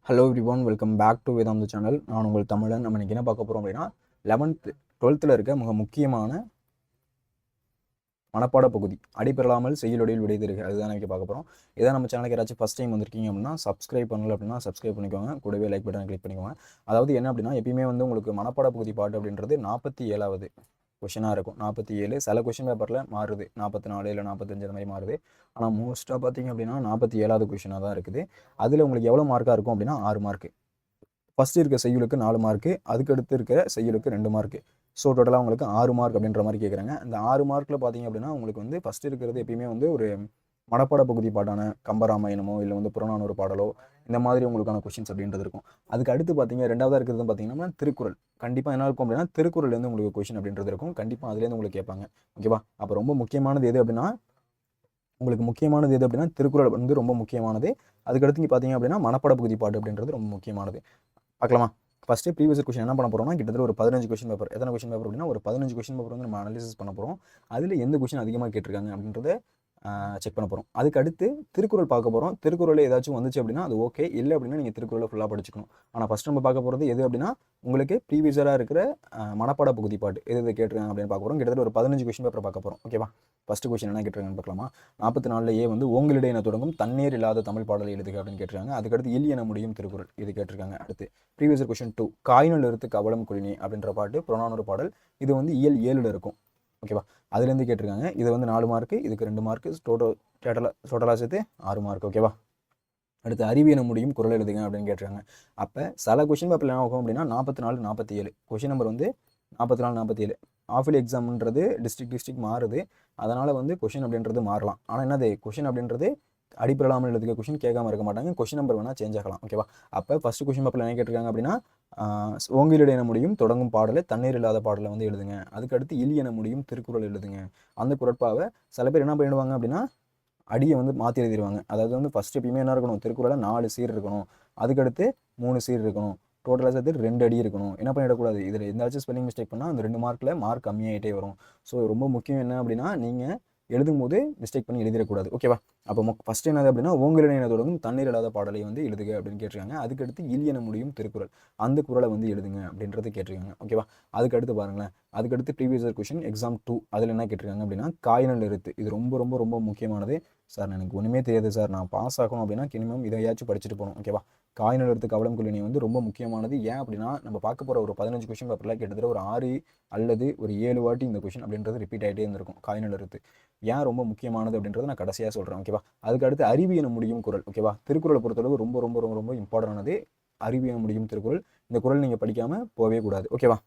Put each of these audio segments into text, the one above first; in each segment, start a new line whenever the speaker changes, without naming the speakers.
Hello everyone, welcome back to Vedanta channel. நான் உங்கள் தமிழன். நம்ம இன்றைக்கி என்ன பார்க்க போகிறோம் அப்படின்னா 11th 12th இருக்க மிக முக்கியமான மனப்பாட பகுதி அடிப்பெறலாமல் செய்யுளொடியில் விடைதருக. அதுதான் இன்றைக்கி பார்க்க போகிறோம். இதான் நம்ம சேனலுக்கு யாராச்சும் ஃபஸ்ட் டைம் வந்திருக்கீங்க அப்படின்னா சப்ஸ்கிரைப் பண்ணல அப்படின்னா சப்ஸ்கிரைப் பண்ணிக்கோங்க. கூடவே லைக் பட்டனை கிளிக் பண்ணிக்கோங்க. அதாவது என்ன அப்படின்னா எப்பயுமே வந்து உங்களுக்கு மனப்பாட பகுதி பாட்டு அப்படின்றது 47வது கொஷனாக இருக்கும். 47 சில கொஷின் பேப்பரில் மாறுது, 44 இல்லை 45 அந்த மாதிரி மாறுது. ஆனால் மோஸ்ட்டாக பார்த்தீங்க அப்படின்னா 47வது கொஷினாக தான் இருக்குது. அதில் உங்களுக்கு எவ்வளோ மார்க்காக இருக்கும் அப்படின்னா 6 மார்க்கு. ஃபஸ்ட்டு இருக்க செய்யுளுக்கு 4 மார்க்கு, அதுக்கடுத்து இருக்கிற செய்யுளுக்கு 2 மார்க்கு. ஸோ டோட்டலாக உங்களுக்கு 6 மார்க் அப்படின்ற மாதிரி கேட்குறாங்க. இந்த 6 மார்க்கில் பார்த்தீங்க அப்படின்னா உங்களுக்கு வந்து ஃபஸ்ட்டு இருக்கிறது எப்பயுமே வந்து ஒரு மனப்பாட பகுதி பாட்டான கம்பராமாயணமோ இல்லை வந்து புறநானூறு பாடலோ இந்த மாதிரி உங்களுக்கான கொஷின்ஸ் அப்படின்றது இருக்கும். அதுக்கு அடுத்து பார்த்தீங்க ரெண்டாவதாக இருக்கிறது பார்த்தீங்கன்னா திருக்குறள். கண்டிப்பாக என்ன இருக்கும் அப்படின்னா திருக்குறள்லேருந்து உங்களுக்கு கொஷின் அப்படின்றது இருக்கும். கண்டிப்பாக அதுலேருந்து உங்களுக்கு கேட்பாங்க. ஓகேவா? அப்போ ரொம்ப முக்கியமானது எது அப்படின்னா திருக்குறள் வந்து ரொம்ப முக்கியமானது. அதுக்கடுத்து இங்கே பார்த்தீங்க அப்படின்னா மனப்பாட பகுதி பாட்டு அப்படின்றது ரொம்ப முக்கியமானது. பார்க்கலாமா? ஃபஸ்ட்டு ப்ரீவியஸ் கொஷின் என்ன பண்ண போகிறோம்னா கிட்டத்தட்ட ஒரு 15 கொஷின் பேப்பர். எத்தனை கொஷின் பேப்பர் அப்படின்னா ஒரு 15 கொஷின் பேப்பர் வந்து நம்ம அனாலிசிஸ் பண்ண போகிறோம். அதில் எந்த கொஷின் அதிகமாக கேட்டிருக்காங்க அப்படின்றத செக் பண்ண போகிறோம். அதுக்கு அடுத்து திருக்குறள் பார்க்க போகிறோம். திருக்குறள் ஏதாச்சும் வந்துச்சு அப்படின்னா அது ஓகே, இல்லை அப்படின்னா நீங்கள் திருக்குறளை ஃபுல்லாக படிச்சுக்கணும். ஆனால் ஃபஸ்ட் நம்ம பார்க்க போகிறது எது அப்படின்னா உங்களுக்கு ப்ரீவியஸராக இருக்கிற மனப்பாட பகுதி பாட்டு எது கேட்டிருக்காங்க அப்படின்னு பார்க்க போகிறோம். கிட்டத்தட்ட ஒரு 15 கொஷின் பேப்பர் பார்க்க போகிறோம். ஓகேவா? ஃபஸ்ட்டு கொஷின் என்ன கேட்டிருக்காங்கன்னு பார்க்கலாமா? 44 வந்து ஓங்களிடை என தொடங்கும் தண்ணீர் இல்லாத தமிழ் பாடலை எழுதுக அப்படின்னு கேட்டிருக்காங்க. அதுக்கடுத்து இல் என முடியும் திருக்குறள் இது கேட்டிருக்காங்க. அடுத்து ப்ரீவியஸ் கொஷின் 2 காயினல் இருந்து கவலம் குளினி அப்படின்ற பாட்டு புறநானூறு பாடல். இது வந்து இயல் 7ல் இருக்கும். ஓகேவா? அதுலேருந்து கேட்டிருக்காங்க. இது வந்து 4 மார்க்கு, இதுக்கு 2 மார்க்கு, டோட்டலாக சேர்த்து 6 மார்க். ஓகேவா? அடுத்து அறிவு என முடியும் குறள் எழுதுங்க அப்படின்னு கேட்டிருக்காங்க. அப்போ சில கொஷின் பேப்பரில் என்ன ஆகும் அப்படின்னா 44 47 கொஷின் நம்பர் வந்து 44 47 ஆஃபில் எக்ஸாம்ன்றது டிஸ்ட்ரிக்ட் மாறுது. அதனால் வந்து கொஷின் அப்படின்றது மாறலாம். ஆனால் என்னது கொஷின் அப்படின்றது அடிப்படையில்லாமல் எழுதுக கொஷின் கேட்காம இருக்க மாட்டாங்க. கொஷின் நம்பர் வேணால் சேஞ்ச் ஆகலாம். ஓகேவா? அப்போ ஃபஸ்ட்டு கொஷின் பேப்பரில் என்ன கேட்டிருக்காங்க அப்படின்னா ஓங்கிலிட என முடியும் தொடங்கும் பாடலை தண்ணீர் இல்லாத பாடலை வந்து எழுதுங்க. அதுக்கடுத்து இல் என முடியும் திருக்குறள் எழுதுங்க. அந்த குறட்பாவை சில பேர் என்ன பண்ணிடுவாங்க அப்படின்னா அடியை வந்து மாற்றி எழுதிடுவாங்க. அதாவது வந்து ஃபஸ்ட்டு எப்பயுமே என்ன இருக்கணும், திருக்குறளில் 4 சீர் இருக்கணும், அதுக்கடுத்து 3 சீர் இருக்கணும், டோட்டலாக சேர்த்து 2 அடி இருக்கணும். என்ன பண்ணிடக்கூடாது, இதில் எந்தாச்சும் ஸ்பெல்லிங் மிஸ்டேக் பண்ணால் அந்த 2 மார்க்கில் மார்க் கம்மியாகிட்டே வரும். ஸோ ரொம்ப முக்கியம் என்ன அப்படின்னா நீங்கள் எழுதும் போது மிஸ்டேக் பண்ணி எழுதிடக்கூடாது. ஓகேவா? அப்போ ஃபஸ்ட்டு என்னது அப்படின்னா ஓங்களிடை என தொடங்கும் தண்ணீர் இல்லாத பாடலை வந்து எழுதுக அப்படின்னு கேட்டிருக்காங்க. அதுக்கடுத்து இல் என முடியும் திருக்குறள் அந்த குறளை வந்து எழுதுங்க அப்படின்றது கேட்டிருக்காங்க. ஓகேவா? அதுக்கடுத்து பாருங்களேன், அதுக்கடுத்து ப்ரீவியஸ் கொஷின் எக்ஸாம் 2 அதில் என்ன கேட்டிருக்காங்க அப்படின்னா காயினல் எழுத்து. இது ரொம்ப ரொம்ப ரொம்ப முக்கியமானது. சார் எனக்கு ஒன்றுமே தெரியாது சார், நான் பாஸ் ஆகணும் அப்படின்னா மினிமம் இதையாச்சும் படிச்சுட்டு போகணும். ஓகேவா? காயினல் எழுத்து கவலம் குளினி வந்து ரொம்ப முக்கியமானது. ஏன் அப்படின்னா நம்ம பார்க்க போகிற ஒரு 15 கொஷின் பேப்பரில் கிட்டத்தட்ட ஒரு 6 அல்லது ஒரு 7 வாட்டி இந்த கொஷின் அப்படின்றது ரிப்பீட் ஆகிட்டே இருந்திருக்கும். காயினல் எழுத்து ஏன் ரொம்ப முக்கியமானது அப்படின்றத நான் கடைசியாக சொல்கிறேன். ஓகேவா? அதுக்கு அடுத்து அறிவு என முடியும் குறள். ஓகேவா? திருக்குறளை பொறுத்தளவு ரொம்ப ரொம்ப ரொம்ப ரொம்ப இம்பார்ட்டன்டானது அறிவு என முடியும் திருக்குறள். இந்த குறள் நீங்கள் படிக்காமல் போகவே கூடாது. ஓகேவா?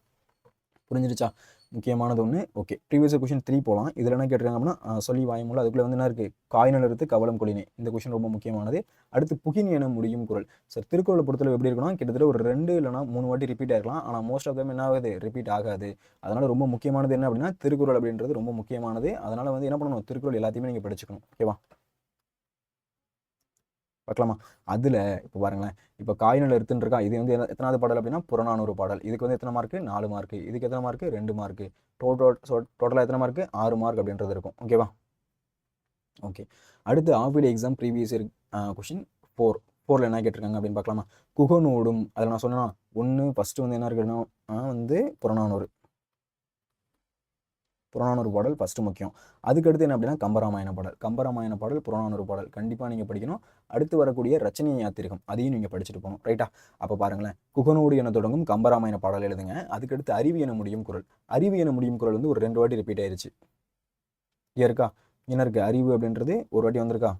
புரிஞ்சிருச்சா? முக்கியமானது ஒன்று. ஓகே, ப்ரீவியஸ் கொஷின் 3 போகலாம். இதில் என்ன கேட்டிருக்காங்க அப்படின்னா சொல்லி வாய்மூலம் அதுக்குள்ளே வந்து என்ன இருக்குது, காயினல் எழுத்து கவலம் கொளினி. இந்த கொஷின் ரொம்ப முக்கியமானது. அடுத்து புகின் என முடியும் குறள். சார் திருக்குறளை பொறுத்தளவு எப்படி இருக்கணும், கிட்டத்தட்ட ஒரு 2 இல்லைனா 3 வாட்டி ரிப்பீட் ஆகிருக்கலாம். ஆனால் மோஸ்ட் ஆஃப் தம் என்ன ஆகுது, ரிப்பீட் ஆகாது. அதனால் ரொம்ப முக்கியமானது என்ன அப்படின்னா திருக்குறள் அப்படின்றது ரொம்ப முக்கியமானது. அதனால் வந்து என்ன பண்ணணும், திருக்குறள் எல்லாத்தையுமே நீங்கள் படிச்சுக்கணும். ஓகேவா? பார்க்கலாமா? அதில் இப்போ பாருங்களேன், இப்போ காயினல் எழுத்துன்னு இருக்கா, இது வந்து எத்தனாவது பாடல் அப்படின்னா புறநானூறு பாடல். இதுக்கு வந்து எத்தனை மார்க்கு, 4 மார்க்கு. இதுக்கு எத்தனை மார்க்கு, 2 மார்க்கு. டோட்டலாக எத்தனை மார்க்கு, 6 மார்க் அப்படின்றது இருக்கும். ஓகேவா? ஓகே, அடுத்து ஆஃபிலி எக்ஸாம் ப்ரீவியஸ் இயர் கொஷின் 4 என்ன கேட்டிருக்காங்க அப்படின்னு பார்க்கலாமா? குகநூடும் அதில் நான் சொன்னேன்னா 1 ஃபஸ்ட்டு வந்து என்ன இருக்குன்னா வந்து புறநானூறு பாடல் ஃபஸ்ட்டு முக்கியம். அதுக்கடுத்து என்ன அப்படின்னா கம்பராமாயண பாடல் புறநானூறு பாடல் கண்டிப்பாக நீங்கள் படிக்கணும். அடுத்து வரக்கூடிய ரச்சனை யாத்திரிகம் அதையும் நீங்கள் படிச்சுட்டு போகணும். ரைட்டா? அப்போ பாருங்களேன், குகனோடு என தொடங்கும் கம்பராமாயண பாடல் எழுதுங்க. அதுக்கடுத்து அறிவு என முடியும் குறள் வந்து ஒரு 2 வாட்டி ரிப்பீட் ஆயிடுச்சு. இருக்கா? என்ன இருக்குது, அறிவு அப்படின்றது ஒரு வாட்டி வந்திருக்கா,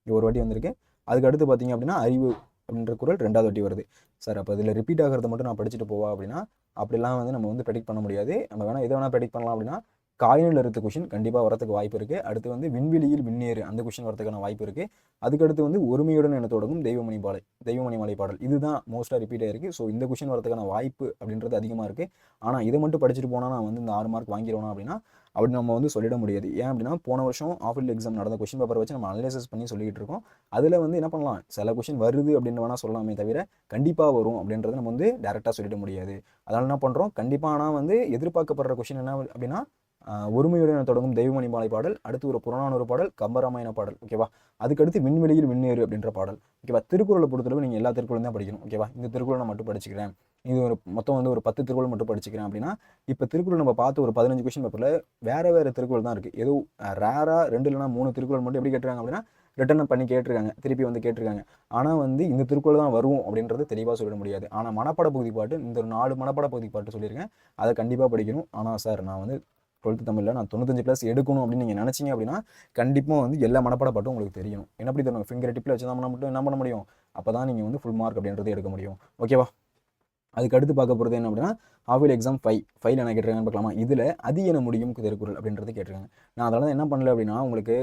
ஒரு வாட்டி வந்திருக்கு. அதுக்கடுத்து பார்த்தீங்க அப்படின்னா அறிவு அப்படின்ற குறள் 2வது வாட்டி வருது. சார் அப்போ இதில் ரிப்பீட் ஆகிறத மட்டும் நான் படிச்சுட்டு போவா அப்படின்னா அப்படிலாம் வந்து நம்ம வந்து ப்ரெடிக்ட் பண்ண முடியாது. நம்ம வேணால் எதை வேணால் ப்ரெடிக்ட் பண்ணலாம் அப்படின்னா காயினில் இருக்க கொஷின் கண்டிப்பாக வரதுக்கு வாய்ப்பு இருக்குது. அடுத்து வந்து விண்வெளியில் விண்ணேறு அந்த கொஷின் வரதுக்கான வாய்ப்பு இருக்குது. அதுக்கடுத்து வந்து ஒருமையுடன் என தொடங்கும் தெய்வமணி மாலை பாடல் இதுதான் மோஸ்ட்டாக ரிப்பீட் ஆகிருக்கு. ஸோ இந்த கொஷின் வரதுக்கான வாய்ப்பு அப்படின்றது அதிகமாக இருக்குது. ஆனால் இதை மட்டும் படிச்சுட்டு போனால் நான் வந்து இந்த 6 மார்க் வாங்கிடுவேனா அப்படின்னா அப்படி நம்ம வந்து சொல்லிட முடியாது. ஏன் அப்படின்னா போன வருஷம் ஆஃபில் எக்ஸாம் நடந்த கொஷின் பேப்பரை வச்சு நம்ம அனலைசிஸ் பண்ணி சொல்லிக்கிட்டு இருக்கோம். அதில் வந்து என்ன பண்ணலாம், சில கொஷின் வருது அப்படின்னு வேணால் சொல்லலாமே தவிர கண்டிப்பாக வரும் அப்படின்றத நம்ம வந்து டேரெக்டாக சொல்லிட முடியாது. அதனால் என்ன பண்ணுறோம், கண்டிப்பாக ஆனால் வந்து எதிர்பார்க்கப்படுற கொஷின் என்ன அப்படின்னா ஒருமையுடன் தொடங்கும் தெய்வமணி மாலை பாடல், அடுத்து ஒரு புறநானூறு பாடல், கம்பராமாயண பாடல், ஓகேவா. அதுக்கடுத்து விண்வெளியில் விண்ணேறு அப்படின்ற பாடல், ஓகேவா. திருக்குறளை பொறுத்தளவு நீங்கள் எல்லா திருக்குறளும் தான் படிக்கணும், ஓகேவா. இந்த திருக்குறளை நான் மட்டும் படிச்சுக்கிறேன், இது ஒரு மொத்தம் வந்து ஒரு 10 திருக்குறள் மட்டும் படிச்சுக்கிறேன் அப்படின்னா, இப்போ திருக்குறள் நம்ம பார்த்து ஒரு 15 கொஸ்டின் பேப்பரில் வேறு திருக்குறள் தான் இருக்குது. ஏதோ ரேராக 2 இல்லைனா 3 திருக்குறள் மட்டும் எப்படி கேட்டிருக்காங்க அப்படின்னா ரிட்டர்ன் பண்ணி கேட்டிருக்காங்க, திருப்பி வந்து கேட்டிருக்காங்க. ஆனால் வந்து இந்த திருக்குறள் தான் வரும் அப்படின்றது தெளிவாக சொல்லிட முடியாது. ஆனால் மனப்பாட பகுதி பாட்டு இந்த 4 மனப்பாட பகுதி பாட்டு சொல்லியிருக்கேன், அதை கண்டிப்பாக படிக்கணும். ஆனால் சார் நான் வந்து 12th தமிழில் நான் 95+ எடுக்கணும் அப்படின்னு நீங்கள் நினச்சிங்க அப்படின்னா கண்டிப்பாக வந்து எல்லா மனப்பாட பாட்டும் உங்களுக்கு தெரியணும். என்ன அப்படி தரணும், ஃபிங்கர் டிப்பில் வச்சு தான் மட்டும் என்ன பண்ண முடியும், அப்போ தான் நீங்கள் வந்து ஃபுல் மார்க் அப்படின்றது எடுக்க முடியும், ஓகேவா. அதுக்கு அடுத்து பார்க்க போகிறது என்ன அப்படின்னா ஆவில் எக்ஸாம் 5 என்ன கேட்டிருக்காங்கன்னு பார்க்கலாமா. இதில் அது என முடியும் திருக்குறள் அப்படின்றது கேட்டிருக்காங்க. நான் அதனால் என்ன பண்ணல அப்படின்னா உங்களுக்கு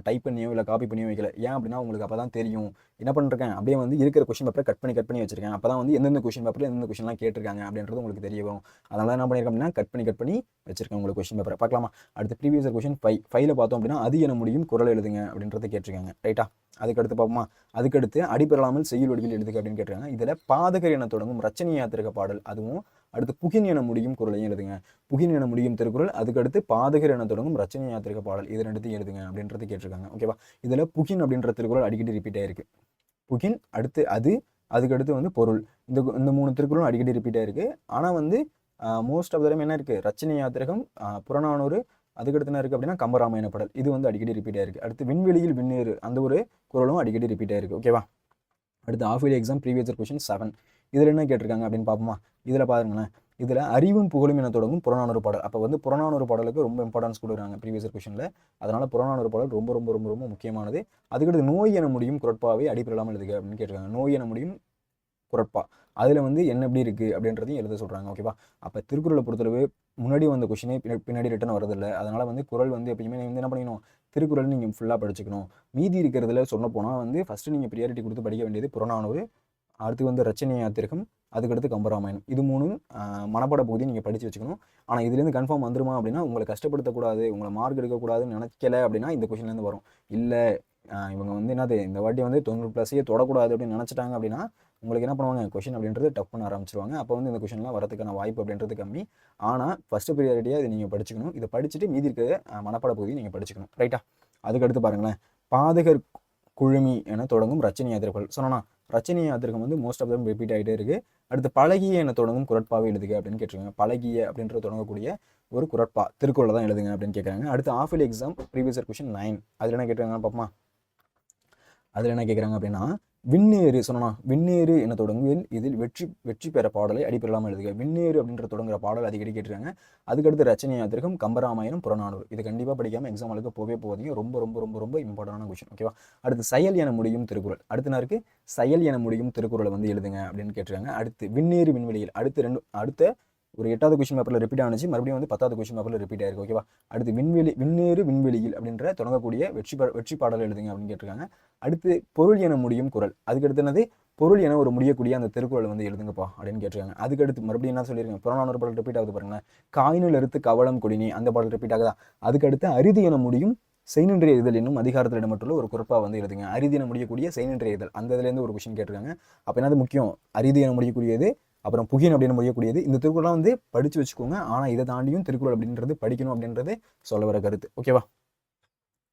டைப் பண்ணியோ இல்லை காப்பி பண்ணியோ வைக்கல. ஏன் அப்படின்னா உங்களுக்கு அப்போ தான் தெரியும். என்ன பண்ணிருக்கேன், அப்படியே வந்து இருக்கிற கொஸ்டின் பேப்பரை கட் பண்ணி வச்சிருக்கேன். அப்போ தான் வந்து எந்தெந்த கொஸ்டின் பேப்பரில் எந்தெந்த கொஸ்டின்லாம் கேட்டிருக்காங்க அப்படின்றது உங்களுக்கு தெரிய வரும். அதனால் என்ன பண்ணியிருக்கேன் அப்படின்னா கட் பண்ணி வச்சிருக்கேன் உங்களுக்கு கொஸ்டின் பேப்பரை பார்க்கலாமா. அடுத்து ப்ரீவியஸ் கொஸ்டின் 5ல் பார்த்தோம் அப்படின்னா அது என முடியும் குறள் எழுதுங்க அப்படின்றத கேட்டிருக்காங்க, ரைட்டா. அதுக்கடுத்து பார்ப்போமா. அதுக்கடுத்து அடிப்பெறாமல் செய்யுள் வடிவில் எழுதுக அப்படின்னு கேட்டிருக்காங்க. இதில் பாதகர் என தொடங்கும் ரச்சனை யாத்திரிக பாடல், அதுவும் அடுத்து புகின் என முடியும் குறளையும் எழுதுங்க. புகின் என முடியும் திருக்குறள், அதுக்கடுத்து பாதகர் என தொடங்கும் ரச்சனை யாத்திரிக பாடல், இது ரெண்டுத்தையும் எழுதுங்க அப்படின்றது கேட்டிருக்காங்க, ஓகேவா. இதில் புகின் அப்படின்ற திருக்குறள் அடிக்கடி ரிப்பீட் ஆயிருக்கு. புகின் அடுத்து அதுக்கடுத்து வந்து பொருள், இந்த 3 திருக்குறளும் அடிக்கடி ரிப்பீட் ஆயிருக்கு. ஆனால் வந்து மோஸ்ட் ஆஃப் த டைம் என்ன இருக்குது, ரச்சனை யாத்திரகம், புறநானூறு, அதுக்கடுத்து என்ன இருக்குது அப்படின்னா கம்பராமாயண பாடல், இது வந்து அடிக்கடி ரிப்பீட் ஆயிருக்கு. அடுத்து விண்வெளியில் விண்ணேறு அந்த ஒரு குறளும் அடிக்கடி ரிப்பீட் ஆயிருக்கு, ஓகேவா. அடுத்து half yearly exam previous question 7 இதில் என்ன கேட்டிருக்காங்க அப்படின்னு பார்ப்போமா. இதில் பாருங்களேன், இதில் அறிவும் புகழும் என தொடங்கும் புறநானூறு பாடல். அப்போ வந்து புறநானூறு பாடலுக்கு ரொம்ப இம்பார்ட்டன்ஸ் கொடுக்குறாங்க ப்ரீவியஸ் கொஸ்டினில். அதனால் புறநானூறு பாடல் ரொம்ப ரொம்ப ரொம்ப ரொம்ப முக்கியமானது. அதுக்கடுத்து நோய் என முடியும் குரட்பாவை அடிப்படையில்லாமல் எழுதுக அப்படின்னு கேட்டிருக்காங்க. நோய் என முடியும் குரட்பா, அதில் வந்து என்ன எப்படி இருக்குது அப்படின்றதையும் எழுத சொல்கிறாங்க, ஓகேவா. அப்போ திருக்குறளை பொறுத்தளவு முன்னாடி வந்த கொஸ்டினே பின்னாடி ரிட்டன் வரதில்லை. அதனால் வந்து குறள் வந்து எப்பயுமே வந்து என்ன பண்ணிக்கணும், திருக்குறள் நீங்கள் ஃபுல்லாக படிச்சுக்கணும். மீதி இருக்கிறதுல சொன்ன போனால் வந்து ஃபஸ்ட்டு நீங்கள் ப்ரியாரிட்டி கொடுத்து படிக்க வேண்டியது புறநானூறு, அடுத்து வந்து ரச்சனை யாத்திரிகம், அதுக்கடுத்து கம்பராமாயணம், இது 3 மனப்பாட பகுதியை நீங்கள் படித்து வச்சுக்கணும். ஆனால் இதுலேருந்து கன்ஃபார்ம் வந்துருமா அப்படின்னா உங்களை கஷ்டப்படுத்தக்கூடாது, உங்களை மார்க் எடுக்கக்கூடாதுன்னு நினைக்கல அப்படின்னா இந்த கொஸ்டின்லேருந்து வரும். இல்லை இவங்க வந்து என்னது இந்த வாட்டி வந்து 90+ தொடக்கூடாது அப்படின்னு நினச்சிட்டாங்க அப்படின்னா உங்களுக்கு என்ன பண்ணுவாங்க, கொஷின் அப்படின்றது டஃப் பண்ண ஆரம்பிச்சிருவாங்க. அப்போ வந்து இந்த கொஷின்லாம் வரதுக்கான வாய்ப்பு அப்படின்றது கம்மி. ஆனால் ஃபஸ்ட்டு ப்ரியாரிட்டியாக இதை நீங்கள் படிச்சுக்கணும். இதை படிச்சுட்டு மீதி இருக்கிற மனப்பாட பகுதியை நீங்கள் படிச்சுக்கணும், ரைட்டா. அதுக்கடுத்து பாருங்களேன், பாதகர் குழுமி என தொடங்கும் ரச்சனை யாத்திரைகள் சொன்னா. ரச்சனை யாத்திரிகம் வந்து மோஸ்ட் ஆஃப் தம் ரிப்பீட் ஆகிட்டே இருக்குது. அடுத்து பழகிய என தொடங்கும் குரட்பாவை எழுதுக அப்படின்னு கேட்டிருக்காங்க. பழகிய அப்படின்றது தொடங்கக்கூடிய ஒரு குரட்பா திருக்குறளை தான் எழுதுங்க அப்படின்னு கேட்குறாங்க. அடுத்து half yearly exam previous question 9 அதில் என்ன கேட்டிருக்காங்க பார்ப்போமா. அதில் என்ன கேட்குறாங்க அப்படின்னா விண்ணேறு சொன்னா. விண்ணேறு என தொடங்குவில் இதில் வெற்றி பெற பாடலை அடிப்படையில்லாமல் எழுதுக. விண்ணேறு அப்படின்ற தொடங்குற பாடல் அடிக்கடி கேட்டிருக்காங்க. அதுக்கடுத்து ரச்சனை யாத்திரிகம், கம்பராமாயணம், புறநானூறு, இது கண்டிப்பாக படிக்காமல் எக்ஸாமுக்கு போகாதீங்க. ரொம்ப ரொம்ப ரொம்ப ரொம்ப இம்பார்ட்டன்டான கொஸ்டின், ஓகேவா. அடுத்து செயல் என முடியும் திருக்குறள், அடுத்து நான் இருக்குது செயல் என முடியும் திருக்குறளை வந்து எழுதுங்க அப்படின்னு கேட்டிருக்காங்க. அடுத்து விண்ணேறு விண்வெளியில், அடுத்த ஒரு 8வது கொஸ்டின் பேப்பரில் ரிப்பீட் ஆனிச்சு, மறுபடியும் வந்து 10வது கொஸ்டின் பேப்பரில் ரிப்பீட் ஆயிருக்கு, ஓகேவா. அடுத்து விண்ணேறு விண்வெளியில் அப்படின்ற தொடங்கக்கூடிய வெற்றி பாடல் எழுதுங்க அப்படின்னு கேட்டிருக்காங்க. அடுத்து பொருள் என முடியும் குறள், அதுக்கடுத்து என்னது பொருள் என ஒரு முடியக்கூடிய அந்த திருக்குறள் வந்து எழுதுங்கப்பா அப்படின்னு கேட்டிருக்காங்க. அதுக்கடுத்து மறுபடியும் என்ன சொல்லியிருக்காங்க, புறநானூறு பாடல் ரிப்பீட் ஆகுது பாருங்களேன். காயினுள் அறுத்து கவளம் கொடினி அந்த பாடல் ரிப்பீட் ஆகுதா. அதுக்கடுத்து அரிதி என முடியும் செய்நின்றைய இதழ் என்னும் அதிகாரத்தில் இடம்பெற்றுள்ள ஒரு குறிப்பா வந்து எழுதுங்க. அரிதி என முடியக்கூடிய செய்நின்றைய இதழ் அந்த இதுலேருந்து ஒரு கொஸ்டின் கேட்டிருக்காங்க. அப்போ என்னது முக்கியம், அரிதி என முடியக்கூடியது, அப்புறம் புகின் அப்படின்னு முடியக்கூடியது. இந்த திருக்குறளாம் வந்து படித்து வச்சுக்கோங்க. ஆனால் இதை தாண்டியும் திருக்குறள் அப்படின்றது படிக்கணும் அப்படின்றது சொல்ல வர கருத்து, ஓகேவா.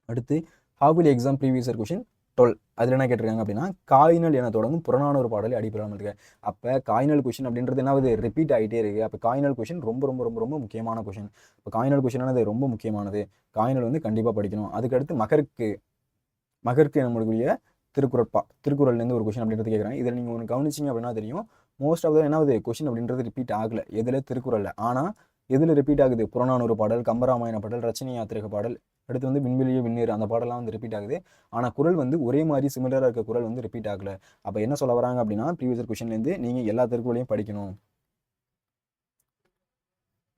அடுத்து ஹாவில் எக்ஸாம் ப்ரீவியஸ் கொஸ்டின் 12 அதில் என்ன கேட்டிருக்காங்க அப்படின்னா காயினல் என தொடங்கும் புறநானூறு பாடலை அடிப்படையில் இருக்கு. அப்போ காயினல் கொஸ்டின் அப்படின்றது என்ன ரிப்பீட் ஆகிட்டே இருக்குது. அப்போ காயினல் கொஸ்டின் ரொம்ப ரொம்ப ரொம்ப ரொம்ப முக்கியமான கொஸ்டின். இப்போ காயினல் கொஸ்டினானது ரொம்ப முக்கியமானது. காயினல் வந்து கண்டிப்பாக படிக்கணும். அதுக்கடுத்து மகருக்கு என முடியக்கூடிய திருக்குறள்லேருந்து ஒரு கொஸ்டின் அப்படின்றது கேட்குறாங்க. இதில் நீங்கள் ஒன்று கவனிச்சிங்க அப்படின்னா தெரியும், மோஸ்ட் ஆஃப் என்ன கொஸ்டின் அப்படின்றது ரிப்பீட் ஆகலை எதில் திருக்குறளில். ஆனால் எதில் ரிப்பீட் ஆகுது, புறநானூறு பாடல், கம்பராமாயண பாடல், ரச்சனை யாத்திரிக பாடல், அடுத்து வந்து விண்வெளியே விண்ணேறு அந்த பாடலாம் வந்து ரிப்பீட் ஆகுது. ஆனால் குறள் வந்து ஒரே மாதிரி சிமிலராக இருக்க குறள் வந்து ரிப்பீட் ஆகலை. அப்போ என்ன சொல்ல வராங்க அப்படின்னா ப்ரீவியஸ் கொஸ்டின்லேருந்து நீங்கள் எல்லா திருக்குறளையும் படிக்கணும்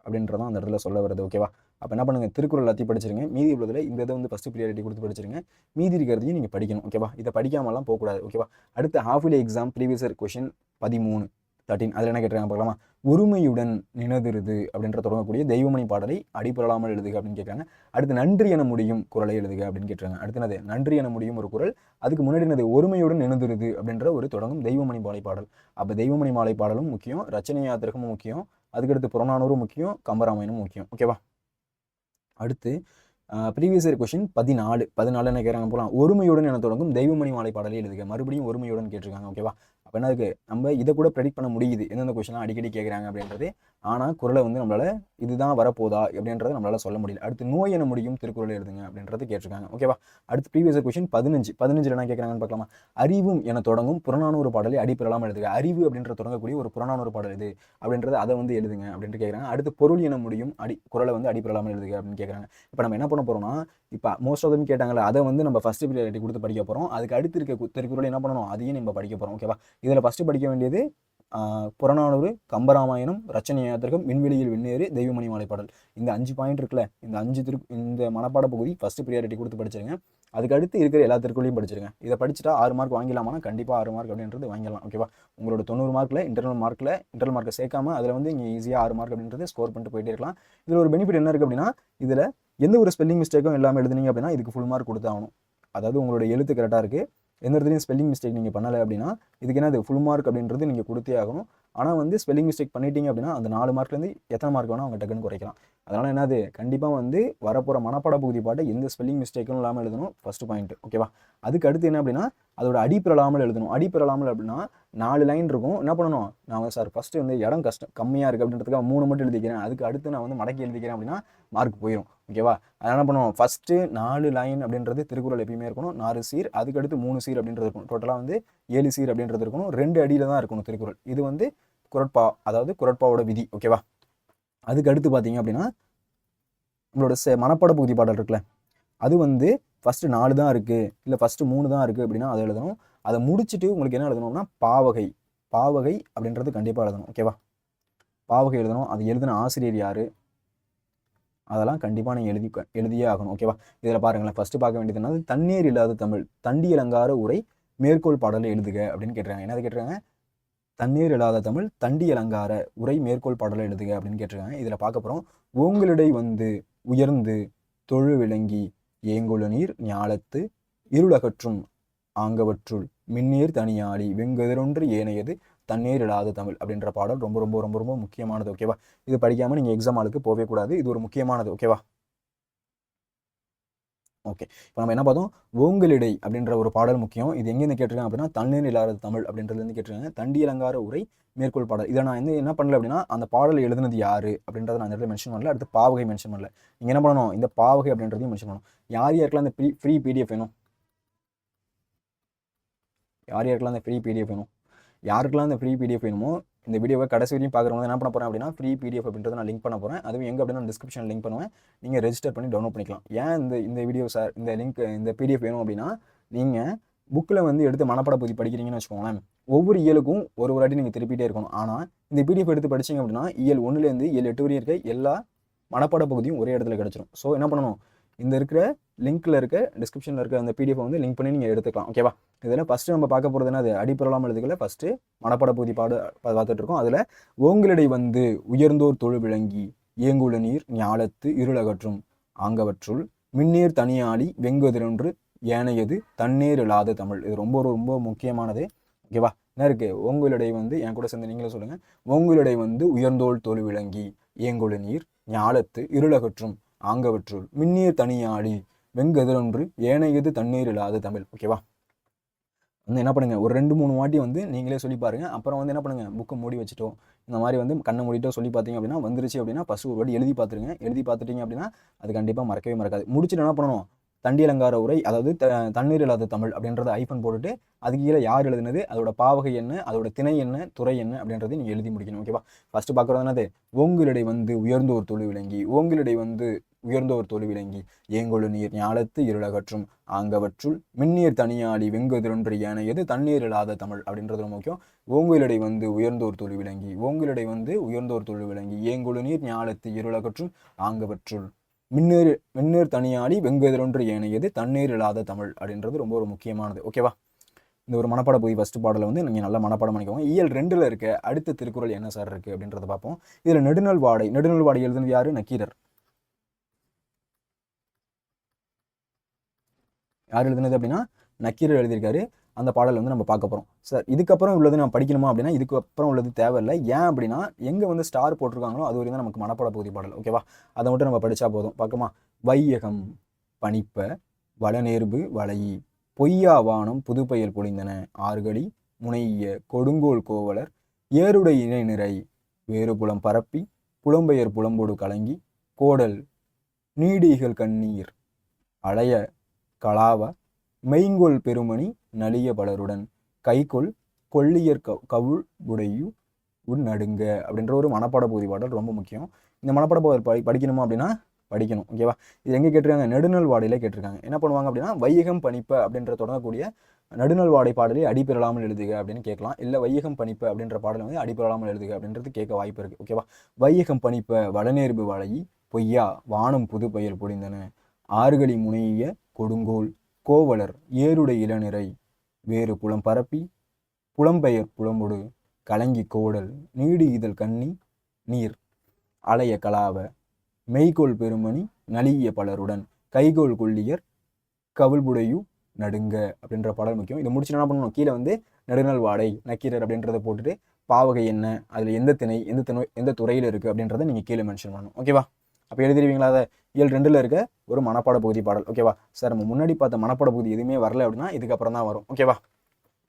அப்படின்றதான் அந்த இடத்துல சொல்ல வருது, ஓகேவா. அப்போ என்ன பண்ணுங்கள், திருக்குறள் எல்லாத்தையும் படிச்சிருங்க. மீதி உள்ளதில் இந்த இதை வந்து ஃபஸ்ட்டு ப்ரியாரிட்டி கொடுத்து படிச்சிருங்க. மீதி இருக்கிறதையும் நீங்கள் படிக்கணும், ஓகேவா. இதை படிக்காமலாம் போகக்கூடாது, ஓகேவா. அடுத்து half yearly exam previous question 13 அதில் என்ன கேட்டிருக்காங்க பார்க்கலாமா. ஒருமையுடன் நினதிருது அப்படின்ற தொடங்கக்கூடிய தெய்வமணி பாடலை அடிப்படையில்லாமல் எழுதுக அப்படின்னு கேட்குறாங்க. அடுத்து நன்றி என முடியும் குறளை எழுதுக அப்படின்னு கேட்குறாங்க. அடுத்து என்னது நன்றி என முடியும் ஒரு குறள், அதுக்கு முன்னாடி என்னது ஒருமையுடன் நினதிருது அப்படின்ற ஒரு தொடங்கும் தெய்வமணி மாலை பாடல். அப்போ தெய்வமணி மாலை பாடலும் முக்கியம், ரச்சனை யாத்திரகமும் முக்கியம், அதுக்கடுத்து புறநானூறும் முக்கியம், கம்பராமாயணமும் முக்கியம், ஓகேவா. அடுத்து ப்ரீவியஸ் இயர் கொஷின் 14 என்ன கேட்குறாங்க போகலாம். ஒருமையுடன் என தொடங்கும் தெய்வமணி மாலை பாடலை எழுதுக. மறுபடியும் ஒருமையுடன் கேட்டிருக்காங்க. ஓகேவா? அப்போ என்ன இருக்கு, நம்ம இதை கூட ப்ரெடிக்ட் பண்ண முடியுது எந்தெந்த கொஷின்லாம் அடிக்கடி கேட்குறாங்க அப்படின்றது. ஆனால் குறளை வந்து நம்மளால் இதுதான் வரப்போதா அப்படின்றத நம்மளால் சொல்ல முடியல. அடுத்து நோய் என முடியும் திருக்குறளை எழுதுங்க அப்படின்றது கேட்டிருக்காங்க. ஓகேவா? அடுத்து ப்ரீவியஸ் இயர் கொஷின் 15 என்ன கேட்குறாங்கன்னு பார்க்கலாமா. அறிவும் என தொடங்கும் புறநானூறு பாடலை அடிப்பெறலாம் எழுதுக. அறிவு அப்படின்ற தொடங்கக்கூடிய ஒரு புறநானூறு பாடல் இது அப்படின்றது அதை வந்து எழுதுங்க அப்படின்ட்டு கேட்குறாங்க. அடுத்து பொருள் என முடியும் குறளை வந்து அடிப்பெறலாம் எழுதுக அப்படின்னு கேட்குறாங்க. இப்போ நம்ம என்ன பண்ண போகிறோம்னா, இப்போ மோஸ்ட் ஆஃப் தம் கேட்டாங்களே அதை வந்து நம்ம ஃபஸ்ட்டு ப்ரியாரிட்டி கொடுத்து படிக்க போகிறோம். அதுக்கு அடுத்து இருக்க திருக்குறள் என்ன பண்ணணும், அதையும் நம்ம படிக்க போகிறோம். ஓகேவா? இதில் ஃபஸ்ட்டு படிக்க வேண்டியது புறநானூறு, கம்பராமாயணம், ரச்சனையாத்திரகம், விண்வெளியில் விண்ணேறு, தெய்வமணி மாலை பாடல். இந்த 5 பாயிண்ட் இருக்குல்ல, இந்த மனப்பாட பகுதி ஃபஸ்ட்டு ப்ரியாரிட்டி கொடுத்து படிச்சிருங்க. அதுக்கு அடுத்து இருக்கிற எல்லா திருக்குறளையும் படிச்சிருங்க. இதை படிச்சுட்டா 6 மார்க் வாங்கிடலாமா? கண்டிப்பாக 6 மார்க் அப்படின்றது வாங்கிடலாம். ஓகேவா? உங்களோட 90 மார்க்கில் இன்டர்னல் மார்க்கை சேர்க்காம அதில் வந்து இங்கே ஈஸியாக 6 மார்க் அப்படின்றது ஸ்கோர் பண்ணிட்டு போயிட்டே இருக்கலாம். இதில் ஒரு பெனிஃபிட் என்ன இருக்குது அப்படின்னா, இதில் எந்த ஒரு ஸ்பெல்லிங் மிஸ்டேக்கும் இல்லாமல் எழுதுனீங்க அப்படின்னா இதுக்கு ஃபுல் மார்க் கொடுத்தாகணும். அதாவது உங்களோட எழுத்து கரெக்டாக இருக்குது, எந்த இடத்துலையும் ஸ்பெல்லிங் மிஸ்டேக் நீங்கள் பண்ணலை அப்படின்னா இதுக்கு என்ன, அது ஃபுல் மார்க் அப்படின்றது நீங்கள் கொடுத்தே ஆகணும். ஆனால் வந்து ஸ்பெல்லிங் மிஸ்டேக் பண்ணிட்டீங்க அப்படின்னா அந்த 4 மார்க்லேருந்து எத்தனை மார்க் வேணால் அவங்க டக்குன்னு குறைக்கலாம். அதனால் என்னது, கண்டிப்பாக வந்து வரப்போகிற மனப்பாட பகுதி பாட்டை எந்த ஸ்பெல்லிங் மிஸ்டேக்கும் இல்லாமல் எழுதணும். First point. ஓகேவா? அதுக்கு அடுத்து என்ன அப்படின்னா, அதோட அடிப்பெறலாமல் எழுதணும். அடிப்பெறலாமல் அப்படின்னா 4 லைன் இருக்கும். என்ன பண்ணணும், நான் சார் ஃபஸ்ட்டு வந்து இடம் கம்மியாக இருக்குது அப்படின்றதுக்காக 3 மட்டும் எழுதிக்கிறேன், அதுக்கு அடுத்து நான் வந்து மடக்கி எழுதிக்கிறேன் அப்படின்னா மார்க் போயிடும். ஓகேவா? அதனால் என்ன பண்ணுவோம், ஃபஸ்ட்டு 4 லைன் அப்படின்றது திருக்குறள் எப்பயுமே இருக்கணும். 4 சீர், அதுக்கடுத்து 3 சீர் அப்படின்றது இருக்கணும். டோட்டலாக வந்து 7 சீர் அப்படின்றது இருக்கணும். 2 அடியில் தான் இருக்கணும் திருக்குறள். இது வந்து அதாவது குறட்பாவோட விதி. ஓகேவா? அதுக்கு அடுத்து பார்த்தீங்க அப்படின்னா உங்களோட மனப்பாட பகுதி பாடல் இருக்குல்ல, அது வந்து ஃபஸ்ட்டு 4 தான் இருக்குது, இல்லை ஃபஸ்ட்டு 3 தான் இருக்குது அப்படின்னா அதை எழுதணும். அதை முடிச்சுட்டு உங்களுக்கு என்ன எழுதணும்னா பாவகை அப்படின்றது கண்டிப்பாக எழுதணும். ஓகேவா? பாவகை எழுதணும். அது எழுதின ஆசிரியர் யார், அதெல்லாம் கண்டிப்பாக நீங்கள் எழுதியே ஆகணும். ஓகேவா? இதில் பாருங்களேன், ஃபஸ்ட்டு பார்க்க வேண்டியது என்னது, தண்ணீர் இல்லாத தமிழ் தண்டி அலங்கார உரை மேற்கோள் பாடலை எழுதுக அப்படின்னு கேட்டுருக்காங்க. என்னது கேட்டுருக்காங்க, தண்ணீர் இல்லாத தமிழ் தண்டி அலங்கார உரை மேற்கோள் பாடலை எழுதுக அப்படின்னு கேட்டிருக்காங்க. இதில் பார்க்க போகிறோம், ஓங்களிடை வந்து உயர்ந்து தொழு விளங்கி ஏங்குள நீர் ஞாலத்து இருளகற்றும் ஆங்கவற்றுள் மின்னீர் தனியாளி வெங்கதிரொன்று ஏனையது தண்ணீர் இல்லாத தமிழ் அப்படின்ற பாடல் ரொம்ப ரொம்ப ரொம்ப ரொம்ப முக்கியமானது. ஓகேவா? இது படிக்காமல் நீங்கள் எக்ஸாம் ஆளுக்கு போகவே கூடாது. இது ஒரு முக்கியமானது. ஓகேவா? ஓகே, இப்போ நம்ம என்ன பார்த்தோம், ஓங்களிடை அப்படின்ற ஒரு பாடல் முக்கியம். இது எங்கேருந்து கேட்டிருக்காங்க அப்படின்னா தண்ணீர் இல்லாத தமிழ் அப்படின்றதுலேருந்து கேட்டிருக்காங்க. தண்டி அலங்கார உரை மேற்கோள் பாடல். இதை நான் வந்து என்ன பண்ணல அப்படின்னா, அந்த பாடல் எழுதுனது யார் அப்படின்றத நான் இந்த இடத்துல மென்ஷன் பண்ணல. அடுத்து பாவகை மென்ஷன் பண்ணல. நீங்கள் என்ன பண்ணணும், இந்த பாவகை அப்படின்றதையும் மென்ஷன் பண்ணணும். யாருக்கெல்லாம் அந்த ஃப்ரீ பிடிஎஃப் வேணும், யாருக்கெல்லாம் அந்த ஃப்ரீ பிடிஎஃப் வேணும், யாருக்கெல்லாம் அந்த ஃப்ரீ பிடிஎஃப் வேணுமோ இந்த வீடியோவை கடைசி வரையும் பார்க்குறவங்க என்ன பண்ண போகிறேன் அப்படின்னா, ஃப்ரீ பிடிஎஃப் அப்படின்றத நான் லிங்க் பண்ண போகிறேன். அதுவும் எங்கே அப்படின்னா டிஸ்கிரிப்ஷன் லிங்க் பண்ணுவேன். நீங்கள் ரெஜிஸ்டர் பண்ணி டவுன்லோட் பண்ணிக்கலாம். ஏன் இந்த வீடியோ சார் இந்த லிங்க் இந்த பிடிஎஃப் வேணும் அப்படின்னா, நீங்கள் புக்கில் வந்து எடுத்து மனப்பாட பகுதி படிக்கிறீங்கன்னு வச்சுக்கோங்களேன், ஒவ்வொரு இயலுக்கும் ஒரு வாட்டி நீங்கள் திருப்பிட்டே இருக்கணும். ஆனால் இந்த பிடிஎஃப் எடுத்து படிச்சிங்க அப்படின்னா இயல் 1லேருந்து இயல் 8 வரையும் இருக்க எல்லா மனப்பாட பகுதியும் ஒரே இடத்துல கிடச்சிரும். ஸோ என்ன பண்ணணும், இந்த இருக்கிற லிங்க்கில் இருக்க டிஸ்கிரிப்ஷனில் இருக்க அந்த பிடிஎஃப் வந்து லிங்க் பண்ணி நீங்கள் எடுத்துக்கலாம். ஓகேவா? இதில் ஃபஸ்ட்டு நம்ம பார்க்க போகிறது என்ன, அது அடிப்பெறலாம் எழுதுகளை ஃபஸ்ட்டு மனப்பாட பகுதி பார்த்துட்டு இருக்கோம். அதில் ஓங்களிடை வந்து உயர்ந்தோர் தொழு விளங்கி ஏங்குள நீர் ஞாலத்து இருளகற்றும் ஆங்கவற்றுள் மின்னீர் தனியாளி வெங்குதிரொன்று ஏனையது தண்ணீர் இல்லாத தமிழ். இது ரொம்ப ரொம்ப முக்கியமானது. ஓகேவா? என்ன இருக்குது, ஓங்களிடை வந்து என் கூட சேர்ந்து நீங்களே சொல்லுங்கள், ஓங்களிடை வந்து உயர்ந்தோள் தொழு விளங்கி ஏங்குள நீர் ஞாலத்து இருளகற்றும் ஆங்கவற்றுள் மின்னீர் தனியாளி வெங்கதிரொன்று ஏனையது தண்ணீர் இல்லாத தமிழ். ஓகேவா? வந்து என்ன பண்ணுங்க, ஒரு 2-3 வாட்டி வந்து நீங்களே சொல்லி பாருங்க. அப்புறம் வந்து என்ன பண்ணுங்க, புக்கை மூடி வச்சுட்டோம் இந்த மாதிரி வந்து கண்ணை மூடிட்டோ சொல்லி பார்த்தீங்க அப்படின்னா வந்துருச்சு அப்படின்னா ஃபஸ்ட்டு ஒரு வாட்டி எழுதி பார்த்துருங்க. எழுதி பார்த்துட்டீங்க அப்படின்னா அது கண்டிப்பாக மறக்கவே மறக்காது. முடிச்சுட்டு என்ன பண்ணணும், தண்டி அலங்கார உரை அதாவது தண்ணீர் இல்லாத தமிழ் அப்படின்றத ஐஃபன் போட்டுட்டு அதுக்கு கீழே யார் எழுதுனது, அதோட பாவகை என்ன, அதோட திணை என்ன, துறை என்ன அப்படின்றத நீங்கள் எழுதி முடிக்கணும். ஓகேவா? ஃபஸ்ட்டு பார்க்குறது என்னது, ஓங்களிடை வந்து உயர்ந்தோர் தொழு விளங்கி, ஓங்களிடை வந்து உயர்ந்தோர் தொழு விளங்கி ஏங்கொழு நீர் ஞாலத்து இருளகற்றும் ஆங்கவற்றுள் மின்னீர் தனியாளி வெங்குதிரொன்று ஏனையது தண்ணீர் இல்லாத தமிழ் அப்படின்றது ரொம்ப முக்கியம். ஓங்களிடை வந்து உயர்ந்தோர் தொழு விளங்கி, ஓங்களிடை வந்து உயர்ந்தோர் தொழு விளங்கி ஏங்கொழு நீர் ஞாலத்து இருளகற்றும் ஆங்கவற்றுள் மின்னீர் தனியாளி வெங்குதிரொன்று ஏனையது தண்ணீர் இல்லாத தமிழ் அப்படின்றது ரொம்ப ஒரு முக்கியமானது. ஓகேவா? இந்த ஒரு மனப்பாட பகுதி ஃபஸ்ட்டு பாடலை வந்து நீங்கள் நல்லா மனப்பாடம் பண்ணிக்கோங்க. இயல் 2ல் இருக்க அடுத்த திருக்குறள் என்ன சார் இருக்குது அப்படின்றத பார்ப்போம். இதில் நெடுநல் வாடை எழுதுனது யார், நக்கீரர். யார் எழுதுனது அப்படின்னா நக்கீரர் எழுதியிருக்காரு. அந்த பாடல் வந்து நம்ம பார்க்க போகிறோம். சார் இதுக்கப்புறம் உள்ளது நான் படிக்கணுமா அப்படின்னா இதுக்கப்புறம் உள்ளது தேவையில்லை. ஏன் அப்படின்னா எங்கே வந்து ஸ்டார் போட்டிருக்காங்களோ அது வரைக்கும் தான் நமக்கு மனப்பாட பகுதி பாடல். ஓகேவா? அதை மட்டும் நம்ம படித்தா போதும். பார்க்கமா, வையகம் பணிப்ப வளநேர்பு வளையி பொய்யா வானம் புதுப்பெயல் பொழிந்தன ஆறுகளி முனைய கொடுங்கோல் கோவலர் ஏருடை இணை நிறை வேறுபுலம் பரப்பி புலம்பெயர் புலம்போடு கலங்கி கோடல் நீடிகள் கண்ணீர் அலைய கலாவ மெய்ங்கொள் பெருமணி நலிய பலருடன் கைகொள் கொள்ளியர் கவுள் உடையு உன் நடுங்க அப்படின்ற ஒரு மனப்பாட பகுதி பாடல் ரொம்ப முக்கியம். இந்த மனப்பாட பகுதி படிக்கணுமா அப்படின்னா படிக்கணும். ஓகேவா? இது எங்கே கேட்டிருக்காங்க? நெடுநல் வாடையில கேட்டிருக்காங்க. என்ன பண்ணுவாங்க அப்படின்னா வையகம் பணிப்ப அப்படின்ற தொடங்கக்கூடிய நடுநல் வாடை பாடலை அடிபெறலாமல் எழுதுக அப்படின்னு கேட்கலாம். இல்லை வையகம் பணிப்ப அப்படின்ற பாடலை வந்து அடிபெறலாமல் எழுதுக அப்படின்றது கேட்க வாய்ப்பு இருக்கு. ஓகேவா? வையகம் பணிப்ப வளநேர்பு வளையி பொய்யா வானம் புது பெயல் பொழிந்தன ஆறுகளி முனைய கொடுங்கோல் கோவலர் ஏருடை இளநிறை வேறு புலம் பரப்பி புலம்பெயர் புலம்பொடு கலங்கி கோடல் நீடு இதழ் கண்ணி நீர் அலைய கலாவ மெய்கோள் பெருமணி நலிய பலருடன் கைகோள் கொள்ளியர் கவுள்புடையு நடுங்க அப்படின்ற பாடல் முக்கியம். இதை முடிச்சு என்ன பண்ணணும்? கீழே வந்து நெடுநல் வாடை நக்கீரர் அப்படின்றத போட்டுட்டு பாவகை என்ன, அதில் எந்த திணை எந்த துறையில் இருக்குது அப்படின்றத நீங்கள் கீழே மென்ஷன் பண்ணணும். ஓகேவா? அப்போ எழுதிருவீங்களா? அதை இயல் 2ல் இருக்க ஒரு மனப்பாட பகுதி பாடல். ஓகேவா சார்? நம்ம முன்னாடி பார்த்த மனப்பாட பகுதி எதுவுமே வரல அப்படின்னா இதுக்கப்புறம் தான் வரும். ஓகேவா?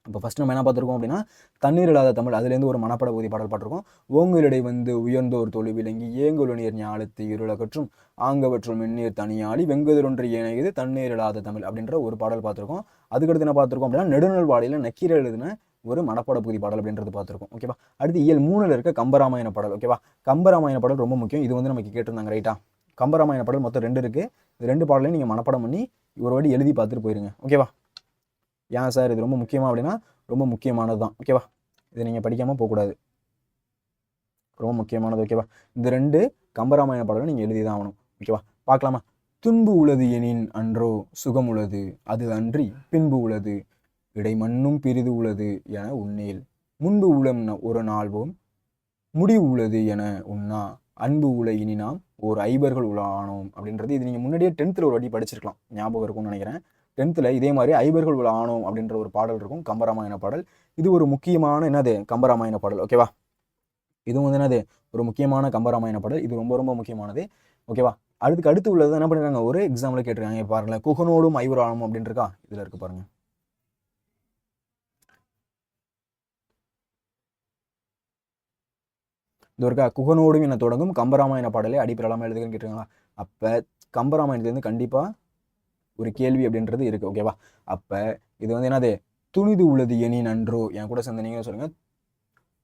இப்போ ஃபஸ்ட் நம்ம என்ன பார்த்துருக்கோம் அப்படின்னா தண்ணீர் இல்லாத தமிழ், அதுலேருந்து ஒரு மனப்பாட பகுதி பாடல் பாட்டிருக்கோம். ஓங்குலிடை வந்து உயர்ந்தோர் தொழு விளங்கி ஏங்குழு நீர் ஞாலத்து இருளகற்றும் ஆங்கவற்றும் மென்னீர் தனியாளி வெங்குதொன்று ஏனையது தண்ணீர் இல்லாத தமிழ் அப்படின்ற ஒரு பாடல் பார்த்துருக்கோம். அதுக்கடுத்து என்ன பார்த்துருக்கோம் அப்படின்னா நெடுநல் வாடையில் நக்கீர எழுதின ஒரு மனப்பாட பகுதி பாடல் அப்படின்றது பார்த்துருக்கோம். ஓகேவா? அடுத்து இயல் 3ல் இருக்க கம்பராமாயண பாடல். ஓகேவா? கம்பராமாயண பாடல் ரொம்ப முக்கியம். இது வந்து நமக்கு கேட்டிருந்தாங்க. ரைட்டா? கம்பராமாயண பாடல் மொத்தம் 2 இருக்குது. இது 2 பாடலையும் நீங்கள் மனப்பாடம் பண்ணி ஒரு வாட்டி எழுதி பார்த்துட்டு போயிருங்க. ஓகேவா? ஏன் சார் இது ரொம்ப முக்கியமா அப்படின்னா ரொம்ப முக்கியமானது தான். ஓகேவா? இதை நீங்கள் படிக்காமல் போகக்கூடாது. ரொம்ப முக்கியமானது. ஓகேவா? இந்த 2 கம்பராமாயண பாடலை நீங்கள் எழுதி தான் ஆகணும். ஓகேவா? பார்க்கலாமா? துன்பு உளது எனின் அன்றோ சுகம் உளது அது அன்றி பின்பு உளது இடைமண்ணும் பிரிது உளது என உன்னேல் முன்பு உளம் ஒரு நாள்வோம் முடிவு உள்ளது என உண்ணா அன்பு உல இனி நாம் ஒரு ஐபர்கள் உலானோம் அப்படின்றது இது நீங்கள் முன்னாடியே 10th ஒரு வாட்டி படிச்சிருக்கலாம். ஞாபகம் இருக்கும்னு நினைக்கிறேன். 10th இதே மாதிரி ஐபர்கள் உள்ள ஆனோம் அப்படின்ற ஒரு பாடல் இருக்கும். கம்பராமாயண பாடல். இது ஒரு முக்கியமான என்னது கம்பராமாயண பாடல். ஓகேவா? இதுவும் வந்து என்னது ஒரு முக்கியமான கம்பராமாயண பாடல். இது ரொம்ப ரொம்ப முக்கியமானது. ஓகேவா? அடுத்து உள்ளது என்ன பண்ணிருக்காங்க? ஒரு எக்ஸாம்பிள் கேட்டிருக்காங்க. பாருங்களேன். குகனோடும் ஐவரானும் அப்படின்னு இருக்கா? இதுல இருக்கு பாருங்க. இது இருக்கா? குகனோடும் என தொடங்கும் கம்பராமாயண பாடலை அடிப்பெறலாமல் எழுதுகன்னு கேட்டிருக்காங்களா? அப்போ கம்பராமாயணத்துலேருந்து கண்டிப்பாக ஒரு கேள்வி அப்படின்றது இருக்குது. ஓகேவா? அப்போ இது வந்து என்னது துணிது உள்ளது எனி நன்றோ, என் கூட சேர்ந்து நீங்க சொல்லுங்க.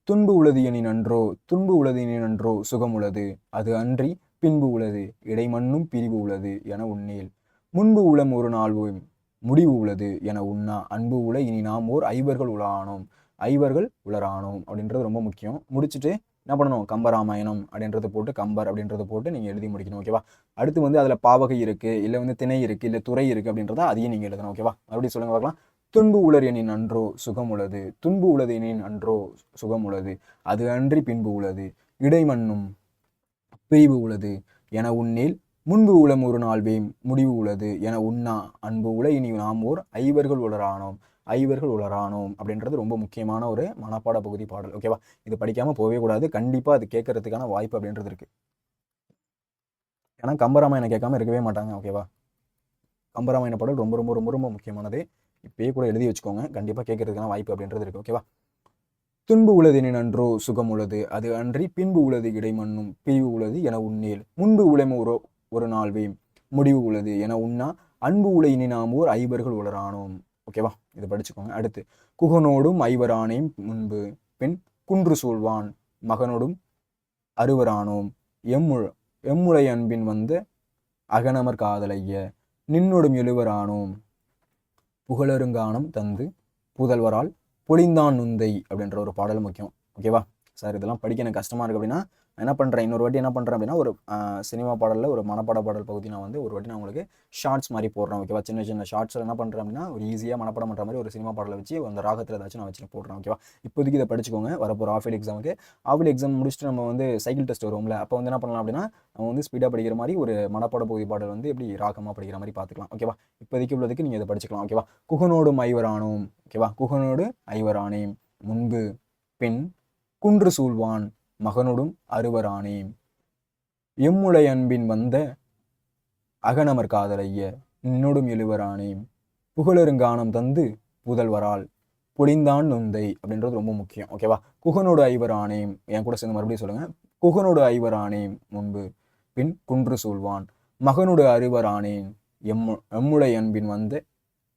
துன்பு உள்ளது எனி நன்றோ துன்பு உள்ளது எனி நன்றோ சுகம் உள்ளது அது அன்றி பின்பு உள்ளது இடைமண்ணும் பிரிவு உள்ளது என உன்னேல் முன்பு உளம் ஒரு நாள் முடிவு உள்ளது என உண்ணா அன்பு உல இனி நாம் ஓர் ஐவர்கள் உலானோம் ஐவர்கள் உலரானோம் அப்படின்றது ரொம்ப முக்கியம். முடிச்சுட்டு என்ன பண்ணணும்? கம்பராமாயணம் அப்படின்றத போட்டு கம்பர் அப்படின்றத போட்டு நீங்கள் எழுதி முடிக்கணும். ஓகேவா? அடுத்து வந்து அதில் பாவகை இருக்குது, இல்லை வந்து திணை இருக்குது, இல்லை துறை இருக்குது அப்படின்றத அதையும் நீங்கள் எழுதணும். ஓகேவா? மறுபடியும் சொல்லுங்க பார்க்கலாம். துன்பு உலர் எனின் அன்றோ சுகம் உள்ளது துன்பு உளது எனின் அன்றோ சுகம் உள்ளது அது அன்றி பின்பு உள்ளது இடைமண்ணும் பிரிவு உள்ளது என உன்னேல் முன்பு உளம் ஒரு நாள் வேம் முடிவு உள்ளது என உண்ணா அன்பு உல இனி நாம் ஓர் ஐவர்கள் உலரானோம் ஐவர்கள் உலரானோம் அப்படின்றது ரொம்ப முக்கியமான ஒரு மனப்பாட பகுதி பாடல். ஓகேவா? இது படிக்காமல் போகவே கூடாது. கண்டிப்பாக அது கேட்கறதுக்கான வாய்ப்பு அப்படின்றது இருக்குது. ஏன்னா கம்பராமாயணம் கேட்காம இருக்கவே மாட்டாங்க. ஓகேவா? கம்பராமாயண பாடல் ரொம்ப ரொம்ப ரொம்ப ரொம்ப முக்கியமானது. இப்பயே கூட எழுதி வச்சுக்கோங்க. கண்டிப்பாக கேட்கறதுக்கான வாய்ப்பு அப்படின்றது இருக்குது. ஓகேவா? துன்பு உள்ளது எனின் அன்றோ சுகம் உள்ளது அது அன்றி பின்பு உள்ளது இடைமண்ணும் பிரிவு உள்ளது என உன்னேல் முன்பு உளம் ஒரு நாள் வேம் முடிவு உள்ளது என உண்ணா அன்பு உலை இனி நாம் ஓர் ஐவர்கள் உலரானோம். ஓகேவா? இதை படிச்சுக்கோங்க. அடுத்து குகனோடும் ஐவரானேம் முன்பு பின் குன்று சூழ்வான் மகனோடும் அறுவரானோம் எம்முளை அன்பின் வந்த அகனமர் காதலைய நின்னோடும் எழுவரானோம் புகழருங்கானம் தந்து புதல்வரால் பொழிந்தான் நுந்தை அப்படின்ற ஒரு பாடல் முக்கியம். ஓகேவா சார்? இதெல்லாம் படிக்க எனக்கு கஷ்டமாக இருக்குது அப்படின்னா என்ன பண்ணுறேன், இன்னொரு வாட்டி என்ன பண்ணுறேன் அப்படின்னா ஒரு சினிமா பாடலில் ஒரு மனப்பாட பாடல் பகுதி நான் வந்து ஒரு வாட்டி நான் உங்களுக்கு ஷார்ட்ஸ் மாதிரி போடுறேன். ஓகேவா? சின்ன சின்ன ஷார்ட்ஸில் என்ன பண்ணுறேன் அப்படின்னா ஒரு ஈஸியாக மனப்பாடம் பண்ணுற மாதிரி ஒரு சினிமா பாடலை வச்சு அந்த ராகத்தில் ஏதாச்சும் நான் வச்சு போடுறேன். ஓகேவா? இப்போதைக்கு இதை படிச்சுக்கோங்க. வரப்போகிற ஆஃபீல் எக்ஸாமுக்கு ஆஃபீல் எக்ஸாம் முடிச்சுட்டு நம்ம வந்து சைக்கிள் டெஸ்ட் வருவோம்ல, அப்போ வந்து என்ன பண்ணலாம் அப்படின்னா நம்ம வந்து ஸ்பீடாக படிக்கிற மாதிரி ஒரு மனப்பாட பகுதி பாடல் வந்து எப்படி ராகமாக படிக்கிற மாதிரி பார்த்துக்கலாம். ஓகேவா? இப்போதைக்கு உள்ளதுக்கு நீங்கள் இதை படிச்சுக்கலாம். ஓகேவா? குகனோடும் ஐவரானோம். ஓகேவா? குகனோடு ஐவரானேம் முன்பு பின் குன்று சூழ்வான் மகனோடும் அறுவரானேம் எம்முளை அன்பின் வந்த அகனமர் காதலைய நின்னோடும் எழுவரானே புகழருங்கானம் தந்து புதல்வரால் பொழிந்தான் நுந்தை அப்படின்றது ரொம்ப முக்கியம். ஓகேவா? குகனோடு ஐவரானேம், என் கூட சேர்ந்து மறுபடியும் சொல்லுங்க. குகனோடு ஐவரானேம் முன்பு பின் குன்று சூழ்வான் மகனோடு அறுவரானேன் எம்முடைய அன்பின் வந்து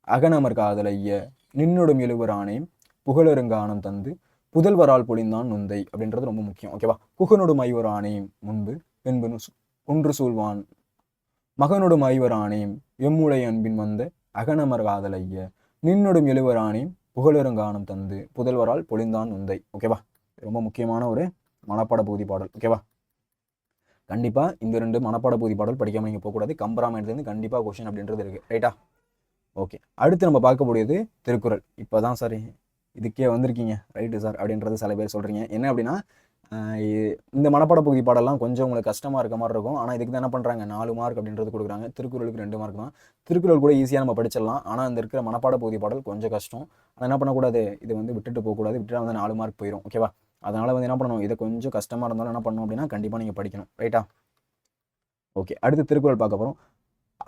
அகனமர் காதலைய நின்னோடும் எழுவரானேம் புகழருங்கானம் தந்து புதல்வரால் பொழிந்தான் நுந்தை அப்படின்றது ரொம்ப முக்கியம். ஓகேவா? குகனோடும் ஐவரானேம் முன்பு பின்பு குன்று சூழ்வான் மகனோடும் ஐவரானேம் எம்முடைய அன்பின் வந்த அகனமர் காதலைய நின்னோடும் எழுவரானேம் புகழருங்கானம் தந்து புதல்வரால் பொழிந்தான் நுந்தை. ஓகேவா? ரொம்ப முக்கியமான ஒரு மனப்பாட பகுதி பாடல். ஓகேவா? கண்டிப்பா இந்த 2 மனப்பாட பகுதி பாடல் படிக்காம நீங்க போகக்கூடாது. கம்பராமாயணத்துலேருந்து கண்டிப்பா கொஸ்டின் அப்படின்றது இருக்கு. ரைட்டா? ஓகே, அடுத்து நம்ம பார்க்கக்கூடியது திருக்குறள். இப்போதான் சார் இதுக்கே வந்திருக்கீங்க ரைட்டு சார் அப்படின்றது சில பேர் சொல்கிறீங்க. என்ன அப்படின்னா இந்த மனப்பாட பகுதி பாடலாம் கொஞ்சம் உங்களுக்கு கஷ்டமாக இருக்க மாதிரி இருக்கும். ஆனால் இதுக்கு தான் என்ன பண்ணுறாங்க 4 மார்க் அப்படின்றது கொடுக்குறாங்க. திருக்குறளுக்கு 2 மார்க் தான். திருக்குறள் கூட ஈஸியாக நம்ம படிச்சிடலாம். ஆனால் அந்த இருக்கிற மனப்பாட பகுதி பாடல் கொஞ்சம் கஷ்டம். ஆனால் என்ன பண்ணக்கூடாது, இது வந்து விட்டுட்டு போகக்கூடாது. விட்டுட்டு வந்து 4 மார்க் போயிடும். ஓகேவா? அதனால் வந்து என்ன பண்ணணும், இதை கொஞ்சம் கஷ்டமாக இருந்தாலும் என்ன பண்ணணும் அப்படின்னா கண்டிப்பாக நீங்கள் படிக்கணும். ரைட்டா? ஓகே, அடுத்து திருக்குறள் பார்க்க போகிறோம்.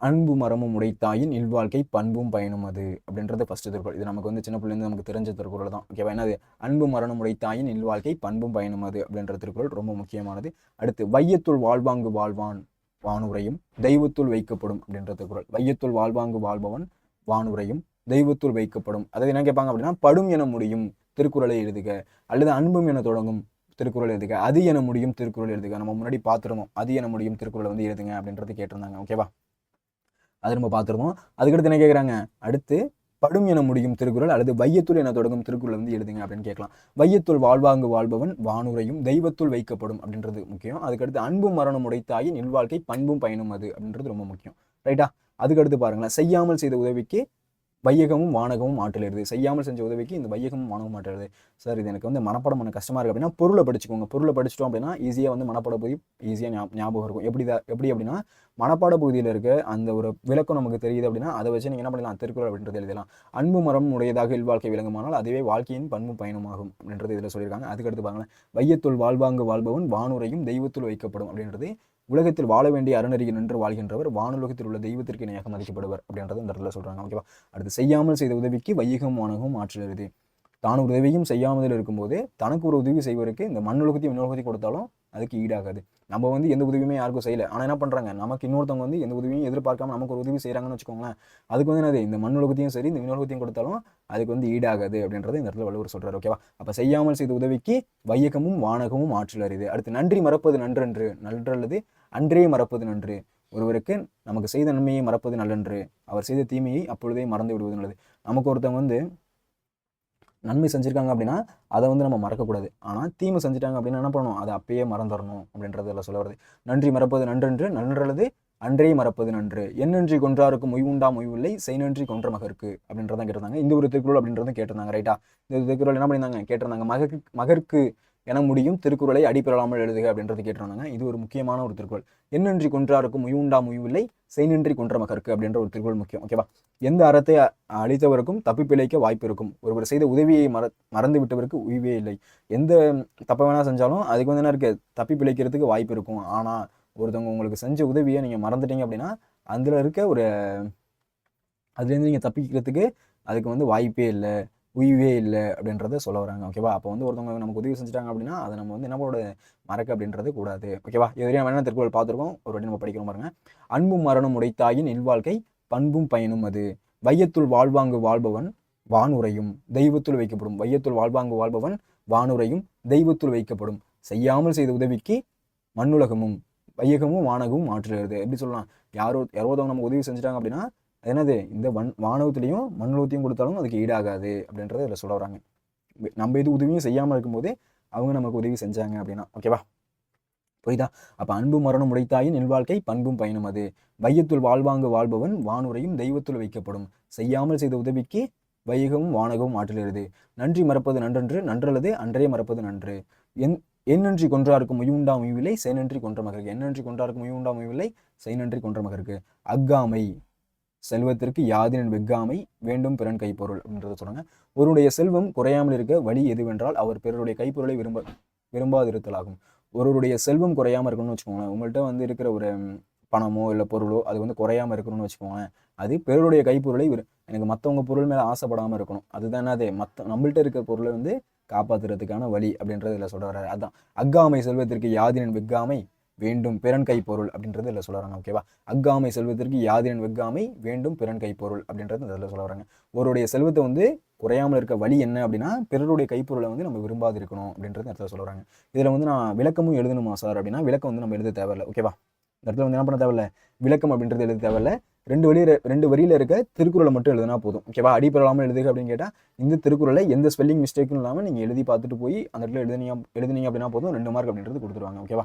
அன்பு மரமும் உடைத்தாயின் இல்வாழ்க்கை பண்பும் பயனும் அது அப்படின்றது ஃபர்ஸ்ட் திருக்குறள். இது நமக்கு வந்து சின்ன பிள்ளைலேருந்து நமக்கு தெரிஞ்ச திருக்குறள் தான். ஓகேவா? என்னது? அன்பு மரணம் உடைத்தாயின் இல்வாழ்க்கை பண்பும் பயனும் அது அப்படின்ற திருக்குறள் ரொம்ப முக்கியமானது. அடுத்து வையத்துள் வாழ்வாங்கு வாழ்வான் வானுரையும் தெய்வத்துள் வைக்கப்படும் அப்படின்ற திருக்குறள். வையத்துள் வாழ்வாங்கு வாழ்பவன் வானுரையும் தெய்வத்துள் வைக்கப்படும். அதாவது என்ன கேட்பாங்க அப்படின்னா, படும் என முடியும் திருக்குறளை எழுதுக, அல்லது அன்பும் என தொடங்கும் திருக்குறள் எழுதுக, அது என முடியும் திருக்குறள் எழுதுக. நம்ம முன்னாடி பார்த்துருந்தோம், அது என முடியும் திருக்குறளை வந்து எழுதுங்க அப்படின்றது கேட்டிருந்தாங்க. ஓகேவா? அது நம்ம பார்த்துருந்தோம். அதுக்கடுத்து என்ன கேட்குறாங்க, அடுத்து படும் என முடியும் திருக்குறள் அல்லது வையத்துள் என தொடங்கும் திருக்குறள் வந்து எழுதுங்க அப்படின்னு கேட்கலாம். வையத்துள் வாழ்வாங்கு வாழ்பவன் வானுரையும் தெய்வத்துள் வைக்கப்படும் அப்படின்றது முக்கியம். அதுக்கடுத்து அன்பும் மரணம் உடைத்தாயின் இல்வாழ்க்கை பண்பும் பயனும் அது அப்படின்றது ரொம்ப முக்கியம். ரைட்டா? அதுக்கடுத்து பாருங்களேன், செய்யாமல் செய்த உதவிக்கு வையகமும் வானகமும் ஆற்றல். செய்யாமல் செஞ்ச உதவிக்கு இந்த வையகமும் வானகமும் ஆற்றல். சார் இது எனக்கு வந்து மனப்பாடம் பண்ண கஷ்டமாக இருக்குது அப்படின்னா பொருளை படிச்சுக்கோங்க. பொருளை படிச்சிட்டோம் அப்படின்னா ஈஸியாக வந்து மனப்பாட பகுதி ஈஸியாக ஞாபகம் இருக்கும். எப்படி அப்படின்னா, மனப்பாட பகுதியில் இருக்க அந்த ஒரு விளக்கம் நமக்கு தெரியுது அப்படின்னா அதை வச்சு நீங்கள் என்ன பண்ணலாம், திருக்குறள் அப்படின்றது எழுதலாம். அன்பு மரம் உடையதாக இல்வாழ்க்கை விளங்குமானால் அதுவே வாழ்க்கையின் பண்பும் பயனுமாகும் அப்படின்றது இதில் சொல்லியிருக்காங்க. அதுக்கடுத்து பாருங்களேன், வையத்துள் வாழ்வாங்கு வாழ்பவன் வானுரையும் தெய்வத்துள் வைக்கப்படும் அப்படின்றது உலகத்தில் வாழ வேண்டிய அறநெறியில் நின்று வாழ்கின்றவர் வானுலகத்தில் உள்ள தெய்வத்திற்கு இணையாக மதிக்கப்படுவர் அப்படின்றது இந்த இடத்துல சொல்றாங்க. ஓகேவா? அடுத்து செய்யாமல் செய்த உதவிக்கு வையகம் வானகம் ஆற்றல் எழுது. தான் ஒரு உதவியும் செய்யாமல் இருக்கும்போது தனக்கு ஒரு உதவி செய்வதற்கு இந்த மண்ணுலகத்தையும் விண்ணுலகத்தையும் கொடுத்தாலும் அதுக்கு ஈடாகாது. நம்ம வந்து எந்த உதவியுமே யாருக்கும் செய்யலை, ஆனால் என்ன பண்ணுறாங்க, நமக்கு இன்னொருத்தவங்க வந்து எந்த உதவியும் எதிர்பார்க்காம நமக்கு ஒரு உதவி செய்கிறாங்கன்னு வச்சுக்கோங்களேன். அதுக்கு வந்து என்னது, இந்த மண்ணுலகத்தையும் சரி இந்த விண்ணுலகத்தையும் கொடுத்தாலும் அதுக்கு வந்து ஈடாகாது அப்படின்றது இந்த இடத்துல வள்ளுவர் சொல்கிறார். ஓகேவா? அப்போ செய்யாமல் செய்த உதவிக்கு வையகமும் வானகமும் ஆற்றல் அறிது. அடுத்து நன்றி மறப்பது நன்றன்று நன்றல்லது அன்றே மறப்பது நன்று. ஒருவருக்கு நமக்கு செய்த நன்மையை மறப்பது நல்லன்று, அவர் செய்த தீமையை அப்பொழுதே மறந்து விடுவது நல்லது. நமக்கு ஒருத்தவங்க வந்து நன்மை செஞ்சுருக்காங்க அப்படின்னா அதை வந்து நம்ம மறக்கக்கூடாது. ஆனால் தீமை செஞ்சுட்டாங்க அப்படின்னா என்ன பண்ணணும், அதை அப்பயே மறந்துடணும் அப்படின்றதில் சொல்ல வருது. நன்றி மறப்பது நன்றன்று நன்றல்லது அன்றே மறப்பது நன்று. எண்ணன்றி கொன்றாருக்கும் மொய்வுண்டா மொய்வில்லை செய்நன்றி கொன்ற மகருக்கு அப்படின்றதான் கேட்டிருந்தாங்க. இந்த ஒரு திருக்குறள் அப்படின்றத கேட்டிருந்தாங்க. ரைட்டா? இந்த திருக்குறள் என்ன பண்ணியிருந்தாங்க கேட்டிருந்தாங்க, மகருக்கு என முடியும் திருக்குறளை அடிப்பெறலாமல் எழுதுக அப்படின்றது கேட்டிருந்தாங்க. இது ஒரு முக்கியமான ஒரு திருக்குறள். எண்ணன்றி கொன்றாருக்கும் மொய்வுண்டா மொய்வில்லை செய்நன்றி கொன்ற மகருக்கு அப்படின்ற ஒரு திருக்குறள் முக்கியம். ஓகேவா? எந்த அறத்தை அழித்தவருக்கும் தப்பி பிழைக்க வாய்ப்பு இருக்கும், ஒருவர் செய்த உதவியை மறந்து விட்டவருக்கு உய்வே இல்லை. எந்த தப்பை வேணா செஞ்சாலும் அதுக்கு வந்து என்ன இருக்கு, தப்பி பிழைக்கிறதுக்கு வாய்ப்பு இருக்கும். ஆனால் ஒருத்தவங்க உங்களுக்கு செஞ்ச உதவியை நீங்கள் மறந்துட்டீங்க அப்படின்னா அதில் இருக்க ஒரு அதுலேருந்து நீங்கள் தப்பிக்கிறதுக்கு அதுக்கு வந்து வாய்ப்பே இல்லை, உய்வே இல்லை அப்படின்றத சொல்ல வராங்க. ஓகேவா? அப்போ வந்து ஒருத்தவங்க நமக்கு உதவி செஞ்சுட்டாங்க அப்படின்னா அதை நம்ம வந்து என்னோட மறக்க அப்படின்றது கூடாது. ஓகேவா? இதுவரையும் நம்ம என்ன திருக்குறள் பார்த்துருக்கோம், ஒரு வாட்டி நம்ம படிக்கிறோம் பாருங்க. அன்பும் மரணம் உடைத்தாயின் இல்வாழ்க்கை பண்பும் பயனும் அது. வையத்துள் வாழ்வாங்கு வாழ்பவன் வானுரையும் தெய்வத்துள் வைக்கப்படும். வையத்துள் வாழ்வாங்கு வாழ்பவன் வானுரையும் தெய்வத்துள் வைக்கப்படும். செய்யாமல் செய்த உதவிக்கு மண்ணுலகமும் வையகமும் வானகமும் ஆற்றுகிறது. எப்படி சொல்லலாம், யாரோதவங்க நம்ம உதவி செஞ்சுட்டாங்க அப்படின்னா என்னது, இந்த வானகத்திலையும் மண்ணுலகத்தையும் கொடுத்தாலும் அதுக்கு ஈடாகாது அப்படின்றத இதில் சொல்ல வராங்க. நம்ம எது உதவியும் செய்யாமல் இருக்கும்போது அவங்க நமக்கு உதவி செஞ்சாங்க அப்படின்னா. ஓகேவா? புரியுதா? அப்போ அன்பு மரணம் உடைத்தாயின் இல்வாழ்க்கை பண்பும் பயனும் அது. வையத்துள் வாழ்வாங்கு வாழ்பவன் வானுரையும் தெய்வத்துள் வைக்கப்படும். செய்யாமல் செய்த உதவிக்கு வையகமும் வானகமும் ஆற்றலிருது. நன்றி மறப்பது நன்றன்று நன்றல்லது அன்றே மறப்பது நன்று. எண்ணன்றி கொன்றாருக்கும் உய்வுண்டா உய்வில்லை செய்நன்றி கொன்ற மகருக்கு. எண்ணன்றி கொன்றாருக்கும் உய்வுண்டா உய்வில்லை செய்நன்றி கொன்ற மகருக்கு. அக்காமை செல்வத்திற்கு யாதின் வெக்காமை வேண்டும் பிறன் கைப்பொருள் அப்படின்றத சொல்றாங்க. ஒருடைய செல்வம் குறையாமல் இருக்க வழி எதுவென்றால் அவர் பிறருடைய கைப்பொருளை விரும்பாதிருத்தலாகும். ஒருவருடைய செல்வம் குறையாமல் இருக்கணும்னு வச்சுக்கோங்களேன். உங்கள்கிட்ட வந்து இருக்கிற ஒரு பணமோ இல்லை பொருளோ அது வந்து குறையாமல் இருக்கணும்னு வச்சுக்கோங்க. அது பிறருடைய கைப்பொருளை எனக்கு மற்றவங்க பொருள் மேலே ஆசைப்படாமல் இருக்கணும். அதுதான் என்னது நம்மள்ட்ட இருக்க பொருளை வந்து காப்பாற்றுறதுக்கான வழி அப்படின்றது இதில் சொல்கிறாரு. அதுதான் அக்காமை செல்வத்திற்கு யாதினன் வெக்காமை வேண்டும் பிறன் கை பொருள் அப்படின்றது இதில் சொல்கிறாங்க. ஓகேவா? அக்காமை செல்வத்திற்கு யாதினன் வெக்காமை வேண்டும் பிறன் கை பொருள் அப்படின்றது இதில் சொல்கிறாங்க. ஒருடைய செல்வத்தை வந்து குறையாமல் இருக்க வழி என்ன அப்படின்னா பிறருடைய கைப்பொருளை வந்து நம்ம விரும்பாது இருக்கணும் அப்படின்றது இடத்துல சொல்கிறாங்க. இதில் வந்து நான் விளக்கமும் எழுதணுமா சார் அப்படின்னா விளக்கம் வந்து நம்ம எழுத தேவையில்லை. ஓகேவா? இந்த இடத்துல வந்து என்ன பண்ண தேவையில்லை, விளக்கம் அப்படின்றது எழுத தேவையில்லை. ரெண்டு வரியில் இருக்க திருக்குறளை மட்டும் எழுதினா போதும். ஓகேவா? அடிப்படாமல் எழுதுக அப்படின்னு கேட்டால் இந்த திருக்குறளை எந்த ஸ்பெல்லிங் மிஸ்டேக்கும் இல்லாமல் நீங்கள் எழுதி பார்த்துட்டு போய் அந்த இடத்துல எழுதுனீங்க அப்படின்னா போதும், 2 மார்க் அப்படின்றது கொடுத்துருவாங்க. ஓகேவா?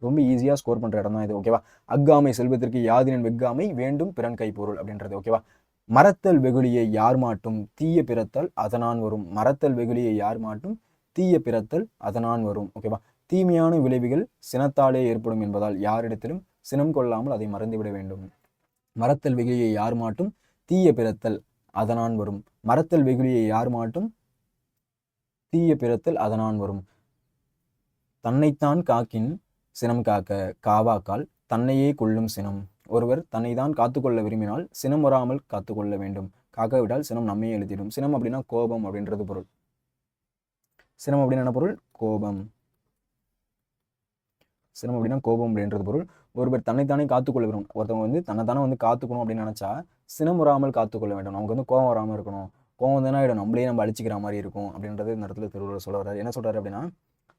ரொம்ப ஈஸியாக ஸ்கோர் பண்ணுற இடம் தான் இது. ஓகேவா? அக்காமை செல்வத்திற்கு யாதினன் வெக்காமை வேண்டும் பிறன் கை பொருள் அப்படின்றது. ஓகேவா? மறத்தல் வெகுளியை யார் மாட்டும் தீய பிறத்தல் அதனான் வரும். மறத்தல் வெகுளியை யார் மாட்டும் தீய பிறத்தல் அதனான் வரும். ஓகேவா? தீமையான விளைவுகள் சினத்தாலே ஏற்படும் என்பதால் யாரிடத்திலும் சினம் கொள்ளாமல் அதை மறந்துவிட வேண்டும். மறத்தல் வெகுளியை யார் மாட்டும் தீய பிறத்தல் அதனான் வரும். மறத்தல் வெகுளியை யார் மாட்டும் தீய பிறத்தல் அதனான் வரும். தன்னைத்தான் காக்கின் சினம் காக்க காவாக்கால் தன்னையே கொள்ளும் சினம். ஒருவர் தன்னை தான் காத்துக்கொள்ள விரும்பினால் சினம் வராமல் காத்துக்கொள்ள வேண்டும். காக்கவிட்டால் சினம் நம்மையே எழுதிடும். சினம் அப்படின்னா கோபம் அப்படின்றது பொருள். சினம் அப்படின்னா என்ன பொருள்? கோபம். சினம் அப்படின்னா கோபம் அப்படின்றது பொருள். ஒருவர் தன்னைத்தானே காத்துக்கொள்ள விரும்பும். ஒருத்தவங்க வந்து தன்னைத்தானே வந்து காத்துக்கணும் அப்படின்னு நினைச்சா சினம் வராமல் காத்துக்கொள்ள வேண்டும். நமக்கு வந்து கோபம் வராமல் இருக்கணும். கோபம் தானே ஆகிடும், நம்மளே நம்ம அழிச்சிக்கிற மாதிரி இருக்கும் அப்படின்றது இந்த இடத்துல திருவள்ளுவர் சொல்ல வர்றாரு. என்ன சொல்றாரு அப்படின்னா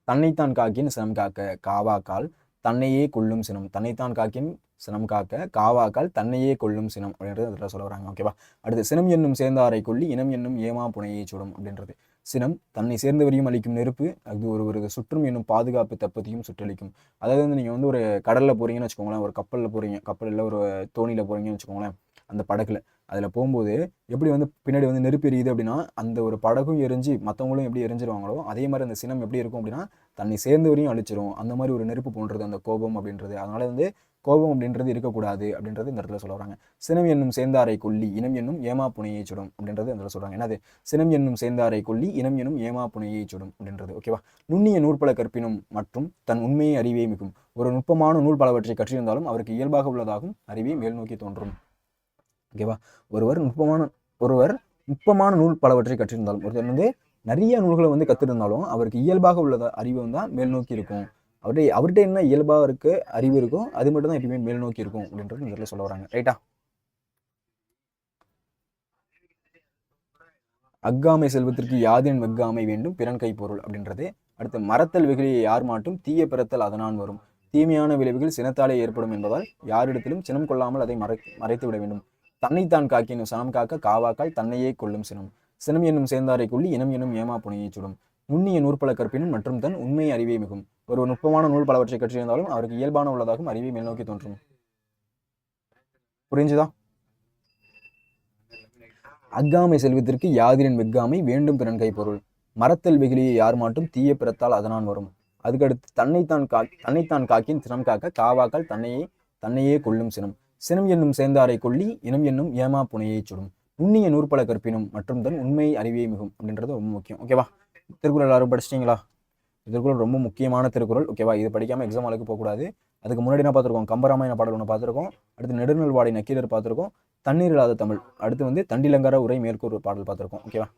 தன்னைத்தான் காக்கின் சினம் காக்க காவாக்கால் தன்னையே கொள்ளும் சினம். தன்னைத்தான் காக்கின் சினம் காக்க காவாக்கால் தன்னையே கொள்ளும் சினம் அப்படின்றது அதில் சொல்ல வராங்க. ஓகேவா? அடுத்து சினம் என்னும் சேர்ந்தாரை கொல்லி இனம் என்னும் ஏமா புனையை சுடும் அப்படின்றது. சினம் தன்னை சேர்ந்தவரையும் அளிக்கும் நெருப்பு, அது ஒரு சுற்றும் என்னும் பாதுகாப்பு தப்பத்தையும் சுற்றளிக்கும். அதாவது வந்து நீங்கள் வந்து ஒரு கடலில் போகிறீங்கன்னு வச்சுக்கோங்களேன், ஒரு கப்பலில் போகிறீங்க, கப்பலில் ஒரு தோணியில் போகிறீங்கன்னு வச்சுக்கோங்களேன், அந்த படகுல அதில் போகும்போது எப்படி வந்து பின்னாடி வந்து நெருப்பு எரியுது அப்படின்னா அந்த ஒரு படகும் எரிஞ்சு மற்றவங்களும் எப்படி எரிஞ்சிருவாங்களோ அதே மாதிரி அந்த சினம் எப்படி இருக்கும் அப்படின்னா தன்னை சேர்ந்தவரையும் அழிச்சிரும். அந்த மாதிரி ஒரு நெருப்பு போன்றது அந்த கோபம் அப்படின்றது. அதனால வந்து கோபம் அப்படின்றது இருக்கக்கூடாது அப்படின்றது இந்த இடத்துல சொல்ல வராங்க. சினம் என்னும் சேர்ந்தாரை கொல்லி இனம் என்னும் ஏமா புனையை சுடும் அப்படின்றது இந்த சொல்றாங்க. என்னது? சினம் என்னும் சேர்ந்தாரை கொல்லி இனம் என்னும் ஏமா புனையை சுடும் அப்படின்றது. ஓகேவா? நுண்ணிய நூற்பல கற்பினும் மற்றும் தன் உண்மையை அறிவே மிகும். ஒரு நுட்பமான நூல் பலவற்றை கற்றிருந்தாலும் அவருக்கு இயல்பாக உள்ளதாகும் அறிவே மேல் நோக்கி தோன்றும். ஓகேவா? ஒருவர் நுட்பமான நூல் பலவற்றை கற்றிருந்தாலும் ஒருத்தர் வந்து நிறைய நூல்களை வந்து கற்றிருந்தாலும் அவருக்கு இயல்பாக உள்ளத அறிவு தான் மேல் நோக்கி இருக்கும். அவர்கிட்ட என்ன இயல்பாக இருக்க அறிவு இருக்கும் அது மட்டும் தான் எப்பயுமே மேல் நோக்கி இருக்கும் அப்படின்றது இந்த இடத்துல சொல்ல வராங்க. ரைட்டா? அக்காமை செல்வத்திற்கு யாதின் வெக்காமை வேண்டும் பிறன் கை பொருள் அப்படின்றது. அடுத்து மறத்தல் வெகுளியை யார் மாட்டும் தீய பிறத்தல் அதனான் வரும். தீமையான விளைவுகள் சினத்தாலே ஏற்படும் என்பதால் யாரிடத்திலும் சினம் கொள்ளாமல் அதை மறைத்து விட வேண்டும். தன்னைத்தான் காக்கினும் சனம் காக்க காவாக்கால் தன்னையே கொள்ளும் சினம். சினம் என்னும் சேர்ந்தாரை கொள்ளி இனம் என்னும் ஏமா புனையை சுடும். நுண்ணிய நூற்பல கற்பினும் மற்றும் தன் உண்மை அறிவே மிகும். ஒரு நுட்பமான நூல் பலவற்றை கற்றிருந்தாலும் அவருக்கு இயல்பான உள்ளதாகவும் அறிவை மேல் நோக்கி தோன்றும். புரிஞ்சுதா? அக்காமை செல்வத்திற்கு யாதிரின் வெக்காமை வேண்டும் பிறன் கை பொருள். மறத்தல் வெகுளியை யார் மாட்டும் தீய பிறத்தால் அதனான் வரும். அதுக்கடுத்து தன்னைத்தான் காக்கின் சினம் காக்க காவாக்கால் தன்னையே கொள்ளும் சினம். சினம் என்னும் சேர்ந்தாரை கொல்லி இனம் என்னும் ஏமா புனையை சுடும். நுண்ணிய நூற்பல கற்பினும் மற்றும் தன் உண்மை அறிவே மிகும் அப்படின்றது ரொம்ப முக்கியம். ஓகேவா? திருக்குறள் எல்லாரும் படிச்சிட்டிங்களா? திருக்குறள் ரொம்ப முக்கியமான திருக்குறள். ஓகேவா? இது படிக்காம எக்ஸாம் ஆளுக்கு போகக்கூடாது. அதுக்கு முன்னாடி என்ன பார்த்துருக்கோம்? கம்பராமாயண பாடல் ஒன்று பார்த்துருக்கோம். அடுத்து நெடுநல்வாடை நக்கீரர் பார்த்துருக்கோம். தண்ணீர் இல்லாத தமிழ். அடுத்து வந்து தண்டிலங்கார உரை மேற்கூறு பாடல் பார்த்துருக்கோம். ஓகேவா?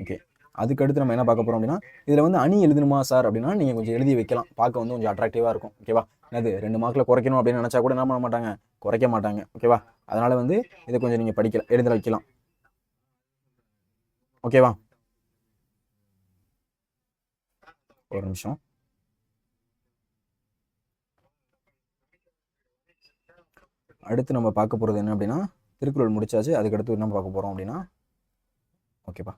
ஓகே. அதுக்கடுத்து நம்ம என்ன பார்க்க போகிறோம் அப்படின்னா இதில் வந்து அணி எழுதணுமா சார் அப்படின்னா நீங்கள் கொஞ்சம் எழுதி வைக்கலாம். பார்க்க வந்து கொஞ்சம் அட்ராக்டிவாக இருக்கும். ஓகேவா? அது 2 மார்க்கில் குறைக்கணும் அப்படின்னு நினச்சா கூட என்ன பண்ண மாட்டாங்க, குறைக்க மாட்டாங்க. ஓகேவா? அதனால் வந்து இதை கொஞ்சம் நீங்கள் எழுத வைக்கலாம். ஓகேவா? ஒரு நிமிஷம். அடுத்து நம்ம பார்க்க போகிறது என்ன அப்படின்னா திருக்குறள் முடிச்சாச்சு. அதுக்கடுத்து என்ன பார்க்க போகிறோம் அப்படின்னா ஓகேப்பா.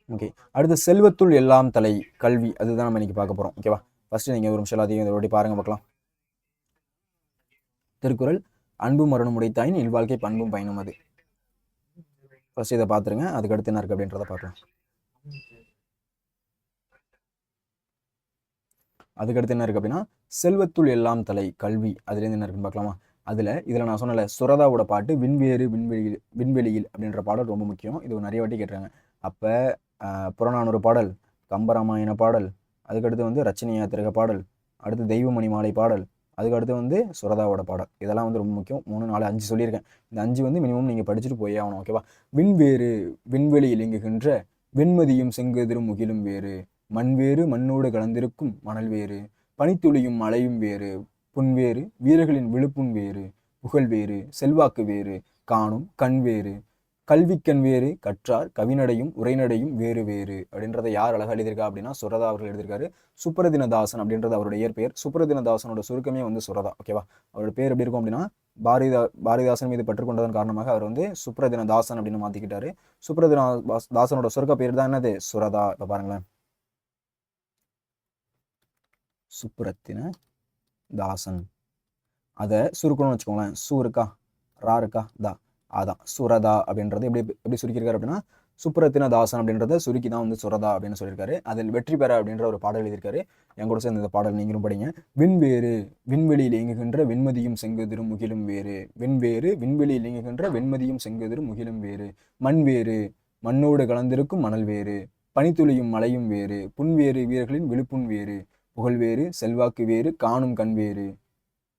ஓகே. அடுத்து செல்வத்துள் எல்லாம் தலை கல்வி, அதுதான் நம்ம இன்னைக்கு பார்க்க போகிறோம். ஓகேவா? ஃபர்ஸ்ட் நீங்கள் ஒரு நிமிஷம் எல்லாத்தையும் இதோட பாருங்க பார்க்கலாம். திருக்குறள் அன்பு மரணம் உடைத்தாயின் இல்வாழ்க்கை பண்பும் பயனும் அது. ஃபர்ஸ்ட் இதை பார்த்துருங்க. அதுக்கடுத்து என்ன இருக்குது அப்படின்றத பார்க்கலாம். அதுக்கடுத்து என்ன இருக்குது அப்படின்னா செல்வத்துள் எல்லாம் தலை கல்வி, அதுலேருந்து என்ன இருக்குன்னு பார்க்கலாமா? இதில் நான் சொன்னல சுரதாவோட பாட்டு விண்வேறு விண்வெளியில் அப்படின்ற பாடல் ரொம்ப முக்கியம். இது நிறைய வாட்டி கேட்டுறாங்க. அப்போ புறநானூறு பாடல், கம்பராமாயண பாடல், அதுக்கடுத்து வந்து ரச்சனையா திருக பாடல், அடுத்து தெய்வமணி மாலை பாடல், அதுக்கு அடுத்து வந்து சுரதாவோட பாடல். இதெல்லாம் வந்து ரொம்ப முக்கியம். 3, 4, 5 சொல்லியிருக்கேன். இந்த 5 வந்து மினிமம் நீங்கள் படிச்சுட்டு போயே ஆகணும். ஓகேவா? விண்வேறு விண்வெளியில் இயங்குகின்ற வெண்மதியும் செங்கதிரும் முகிலும் வேறு, மண்வேறு மண்ணோடு கலந்திருக்கும் மணல் வேறு, பனித்துளியும் மழையும் வேறு, புன்வேறு வீரர்களின் விழுப்புண் வேறு, புகழ் வேறு செல்வாக்கு வேறு, காணும் கண் வேறு, கல்விக்கண் வேறு, கற்றார் கவிநடையும் உரைநடையும் வேறு வேறு அப்படின்றத யார் அழகா எழுதியிருக்கா அப்படின்னா சுரதா அவர்கள் எழுதியிருக்காரு. சுப்ரதினதாசன் அப்படின்றது அவருடைய இயற்பெயர். சுப்ரதினதாசனோட சுருக்கமே வந்து சுரதா. ஓகேவா? அவரோட பேர் எப்படி இருக்கும் அப்படின்னா பாரதிதாசன் மீது பற்றுக்கொண்டதன் காரணமாக அவர் வந்து சுப்ரதினதாசன் அப்படின்னு மாத்திக்கிட்டாரு. சுப்ரதினதாசனோட சுருக்க பேர் தான் என்னது? சுரதா. இப்ப பாருங்களேன், சுப்ரத்தின தாசன். அதை சுருக்கணும்னு வச்சுக்கோங்களேன். சு இருக்கா, ரா இருக்கா, தா, அதான் சுரதா அப்படின்றது எப்படி சுருக்கியிருக்காரு அப்படின்னா சுப்ரத்தினதாசன் அப்படின்றத சுருக்கி தான் வந்து சுரதா அப்படின்னு சொல்லியிருக்காரு. அதில் வெற்றி பெற அப்படின்ற ஒரு பாடல் எழுதியிருக்காரு. என் கூட சேர்ந்த இந்த பாடல் நீங்களும் படிங்க. விண்வேறு விண்வெளியில் இயங்குகின்ற வெண்மதியும் செங்கதிரும் முகிலும் வேறு, விண்வேறு விண்வெளியில் இயங்குகின்ற வெண்மதியும் செங்கதிரும் முகிலும் வேறு, மண் வேறு மண்ணோடு கலந்திருக்கும் மணல் வேறு, பனித்துளியும் மலையும் வேறு, புன்வேறு வீரர்களின் விழுப்புண் வேறு, புகழ் வேறு செல்வாக்கு வேறு, காணும் கண் வேறு,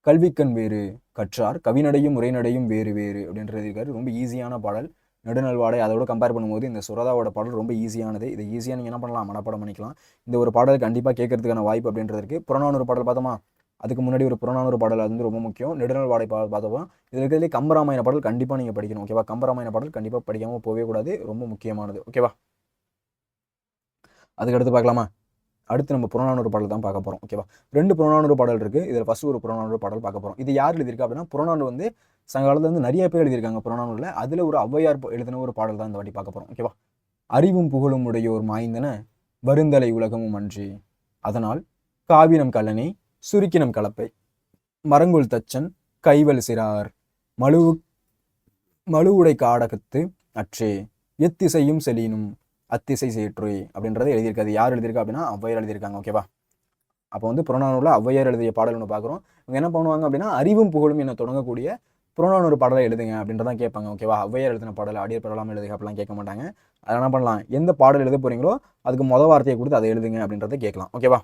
கல்விக்கண் வேறு, கற்றார் கவிநடையும் உரைநடையும் வேறு வேறு அப்படின்றது இருக்காரு. ரொம்ப ஈஸியான பாடல். நெடுநல்வாடை அதோட கம்பேர் பண்ணும்போது இந்த சுரதாவோட பாடல் ரொம்ப ஈஸியானது. இதை ஈஸியாக நீங்கள் என்ன பண்ணலாம், மனப்பாடம் பண்ணிக்கலாம். இந்த ஒரு பாடல் கண்டிப்பாக கேட்கறதுக்கான வாய்ப்பு அப்படின்றது இருக்குது. புறநானூறு பாடல் பார்த்தோமா, அதுக்கு முன்னாடி ஒரு புறநானூறு பாடல் அது வந்து ரொம்ப முக்கியம். நெடுநல்வாடை பார்த்தோமா, இதில் இருக்கிறதுலே கம்பராமாயண பாடல் கண்டிப்பாக நீங்கள் படிக்கணும். ஓகேவா? கம்பராமாயண பாடல் கண்டிப்பாக படிக்காமல் போகவே கூடாது, ரொம்ப முக்கியமானது. ஓகேவா? அதுக்கடுத்து பார்க்கலாமா? அடுத்து நம்ம புறநானூறு பாடல் தான் பார்க்க போகிறோம். ஓகேவா? 2 புறநானூறு பாடல் இருக்குது. இதில் ஃபஸ்ட்டு ஒரு புறநானூறு பாடல் பார்க்க போகிறோம். இது யார் எழுதியிருக்கா அப்படின்னா புறநானூறு வந்து சங்க காலத்தில் வந்து நிறைய பேர் எழுதியிருக்காங்க புறநானூரில். அதில் ஒரு ஔவையார் எழுதின ஒரு பாடல் தான் இந்த வாட்டி பார்க்க போகிறோம். ஓகேவா? அறிவும் புகழும் உடையோர் மாய்ந்தன வருந்தலை உலகமும் அன்றி, அதனால் காவினம் கல்லணை சுருக்கினம் கலப்பை மரங்குல் தச்சன் கைவல் சிறார் மழுவுடை காடகத்து அற்றே எத்திசையும் செலினும் அத்திசை சேற்று அப்படின்றத எழுதியிருக்காது. யார் எழுதியிருக்கா அப்படின்னா ஔவையார் எழுதியிருக்காங்க. ஓகேவா? அப்போ வந்து புறநானூரில் ஔவையார் எழுதிய பாடல் ஒன்று பார்க்குறோம். இவங்க என்ன பண்ணுவாங்க அப்படின்னா அறிவும் புகழும் என்ன தொடங்கக்கூடிய புறநானூறு பாடலை எழுதுங்க அப்படின்றதான் கேட்பாங்க. ஓகேவா? ஔவையார் எழுதின பாடல் அடியர் பெறலாம் எழுதுக அப்படிலாம் கேட்க மாட்டாங்க. அதை என்ன பண்ணலாம், எந்த பாடல் எழுத போறீங்களோ அதுக்கு மொதல் வார்த்தையை கொடுத்து அதை எழுதுங்க அப்படின்றத கேட்கலாம். ஓகேவா?